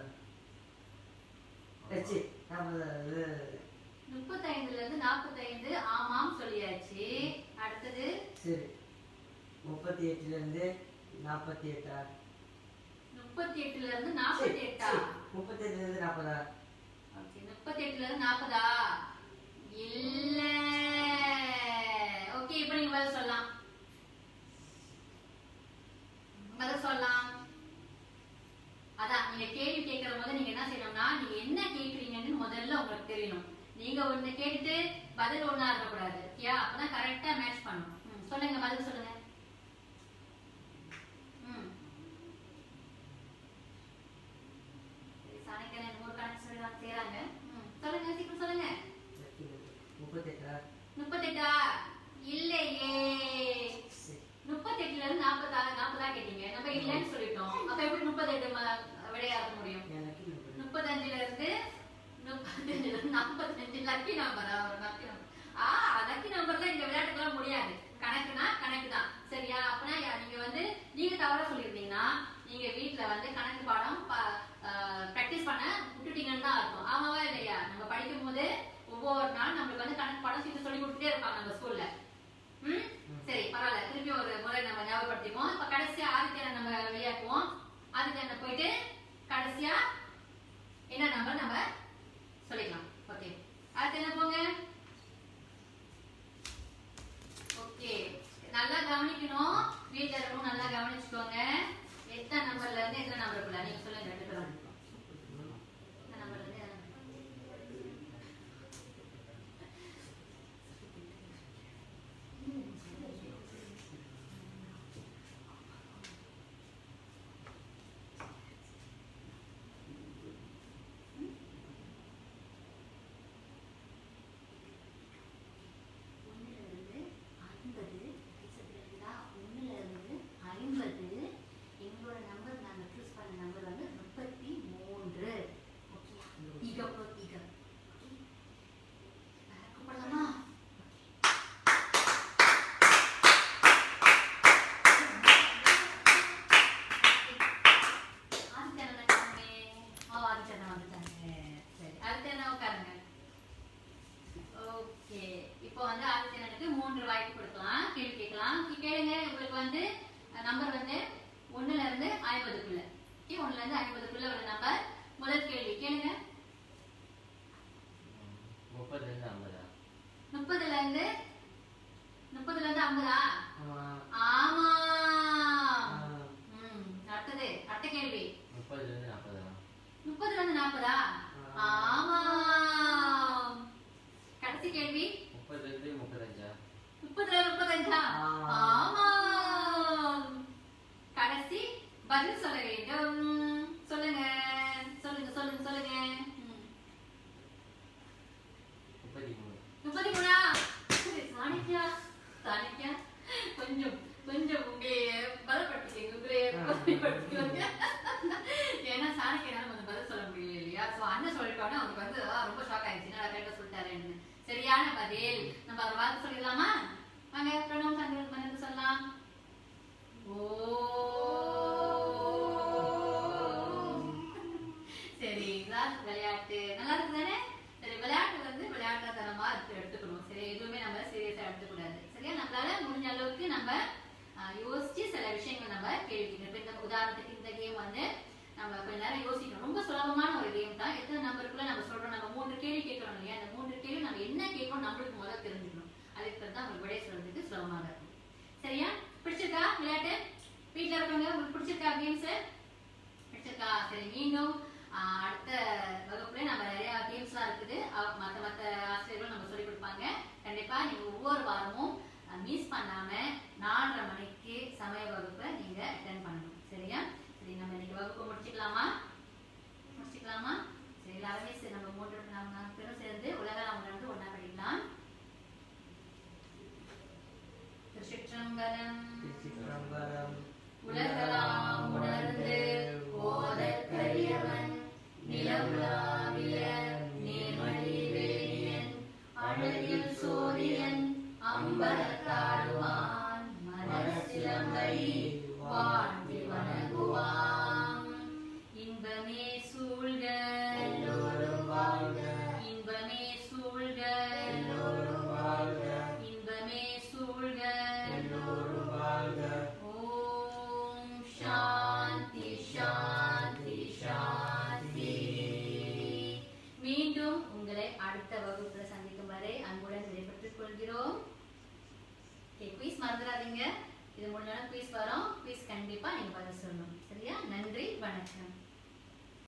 35ல இருந்து 45. ஆமாம் சொல்லியாச்சு. அடுத்தது
சரி, 38ல இருந்து 48.
38ல இருந்து 48.
38ல இருந்து 40.
ஓகே, 38ல இருந்து 40. இல்ல. ஓகே, இப்போ நீங்க பதில் சொல்லலாம். அதான் நீங்க கேள்வி கேட்கிற போது நீங்க என்ன செய்யணும்னா நீங்க என்ன கேக்குறீங்கன்னு முதல்ல உங்களுக்கு தெரியணும். நீங்க ஒண்ணு கேட்டுட்டு பதில் ஒண்ணா இருக்கக்கூடாது. ஓகேயா? அப்பதான் கரெக்டா மேட்ச் பண்ணணும். சொல்லுங்க, பதில் சொல்லுங்க. சாணக்கியன் ஒரு கணக்கு செய்றாங்க. சொல்லுங்க, சீக்கிரம் சொல்லுங்க. 38. இல்லையே. 38ல இருந்து 40 கேட்டீங்க. நம்ம இல்லன்னு சொல்லிட்டோம். அப்ப எப்படி 38 விடையா இருக்க முடியும்? 35ல இருந்து 45 லக்கி நம்பர். லக்கி நம்பர்ல இந்த விளையாட்டுக்கெல்லாம் முடியாது. கணக்குனா கணக்கு தான். சரியா? அப்பனா நீங்க வந்து நீங்க தவறா சொல்லிருந்தீங்கன்னா நீங்க வீட்ல வந்து கணக்கு பாடம் பிராக்டிஸ் பண்ண விட்டுட்டீங்கன்னு தான் அர்த்தம். ஆமாவா இல்லையா? நம்ம படிக்கும் போது ஒவ்வொரு நாள் நம்மளுக்கு வந்து கணக்கு பாடம் சீட்டு சொல்லி கொடுத்துட்டே இருப்பாங்க நம்ம ஸ்கூல்ல. சரி, பரவாயில்ல. திருப்பி ஒரு முறை நம்ம ஞாபகப்படுத்திப்போம். இப்ப கடைசியா ஆதித்யனை நம்ம வெளியாக்குவோம். ஆதித்யனை போயிட்டு கடைசியா என்ன நம்பர் நம்ம சொல்லிக்கலாம். ஓகே, ஆதித்யனை போங்க. ஓகே, இப்போ வந்து ஆதித்யனுக்கு 3 வாய்ப்பு கொடுக்கலாம், கேள்வி கேட்கலாம். கேளுங்க. உங்களுக்கு வந்து நம்பர் வந்து 1ல இருந்து 50க்குள்ள. ஓகே, 1ல இருந்து 50க்குள்ள உள்ள நம்பர். முதல் கேள்வி கேளுங்க.
30ல இருந்து 50.
30ல இருந்து 50ஆ?
ஆமா.
ஆமா. அடுத்தது, அடுத்த கேள்வி.
30ல இருந்து 40.
30ல இருந்து 40ஆ? ஆமா. கடைசி கேள்வி.
30ல இருந்து 35.
30ல இருந்து 35ஆ? ஆமா. கடைசி பதில் சொல்ல வேண்டும். சொல்லுங்க சொல்லுங்க சொல்லுங்க சொல்லுங்க.
33.
33ஆ? சாணிக்கா சாணிக்கா கொஞ்சம் கொஞ்சம் உங்களையே பலப்படுத்திக்கங்க, உங்களையே பலப்படுத்திக்கோங்க. ஏன்னா சாணிக்கான கொஞ்சம் பதில் சொல்ல முடியல இல்லையா? ஸோ அண்ணன் சொல்லிட்டோன்னே அவருக்கு வந்து ரொம்ப ஷாக் ஆயிடுச்சு, நான் கரெக்டாக சொல்லிட்டாருன்னு. சரியான பதில். நம்ம ஒரு வார்த்தை சொல்லிடலாமா? வாங்க பிரணவம் சந்திரன் பண்ணது சொல்லலாம். ஓ சரி, இதான் விளையாட்டு. நல்லா இருக்கு தானே? சரி, விளையாட்டு வந்து விளையாட்டுத்தனமா எடுத்துக்கணும். சரி, எதுவுமே நம்ம சீரியஸா எடுத்துக்கூடாது. சரியா? நம்மளால முடிஞ்ச அளவுக்கு நம்ம யோசிச்சு சில விஷயங்கள் நம்ம கேள்விக்கணும். இப்போ இந்த உதாரணத்துக்கு இந்த கேம் வந்து நம்ம கொஞ்ச நேரம் யோசிக்கணும். ரொம்ப சுலபமான ஒரு கேம் தான். எத்தனை நம்பருக்குள்ள நம்ம சொல்றோம், நம்ம 3 கேள்வி கேட்கறோம் இல்லையா? அந்த 3 கேள்வி நம்ம என்ன கேட்கணும் நம்மளுக்கு முதல்ல தெரிஞ்சுக்கணும். அதுக்கு தான் உங்களுக்கு விடை சொல்றதுக்கு சுலபமாக இருக்கும். சரியா? பிடிச்சிருக்கா விளையாட்டு? வீட்டில் இருக்கவங்க உங்களுக்கு பிடிச்சிருக்கா கேம்ஸ்? பிடிச்சிருக்கா? சரி, மீண்டும் அடுத்த வகுப்புல நம்ம நிறைய கேம்ஸ்லாம் இருக்குது. மற்ற ஆசிரியர்களும் நம்ம சொல்லிக் கொடுப்பாங்க. கண்டிப்பா நீங்க ஒவ்வொரு வாரமும் மிஸ் பண்ணாம 4:30 மணிக்கு சமய வகுப்பை நீங்க அட்டென்ட் பண்ணணும். சரியா? சரி, நம்ம இன்னைக்கு வகுப்பு முடிச்சுக்கலாமா? சரி, எல்லாருமே சரி, நம்ம 3 பேரும் சேர்ந்து உலகலாம் உணர்ந்து ஒன்னா படிக்கலாம். திருச்சிற்றம்பலம். உலகலாம் உணர்ந்து ஓதற்கரியவன் நிலவுலாவிய நேர்மணி வேணியன் அழகில் சோதியன் அம்பலத்தாடுவான் மனசிலம்படி வாழ்த்தி வணங்குவான். இன்பமே சூழ்க எல்லோரும் வாழ்க, இன்பமே சூழ்க எல்லோரும் வாழ்க, இன்பமே சூழ்க எல்லோரும் வாழ்க. ஓம் சாந்தி சாந்தி சாந்தி. மீண்டும் உங்களை அடுத்த வகுப்புல சந்திக்கும் வரை அன்புடன் விடைபெற்றுக் கொள்கிறோம். குயிஸ் மறந்துடாதீங்க. இது முடிஞ்சாலும் குயிஸ் வரும். குயிஸ் கண்டிப்பா நீங்க பதில் சொல்லணும். சரியா? நன்றி, வணக்கம்.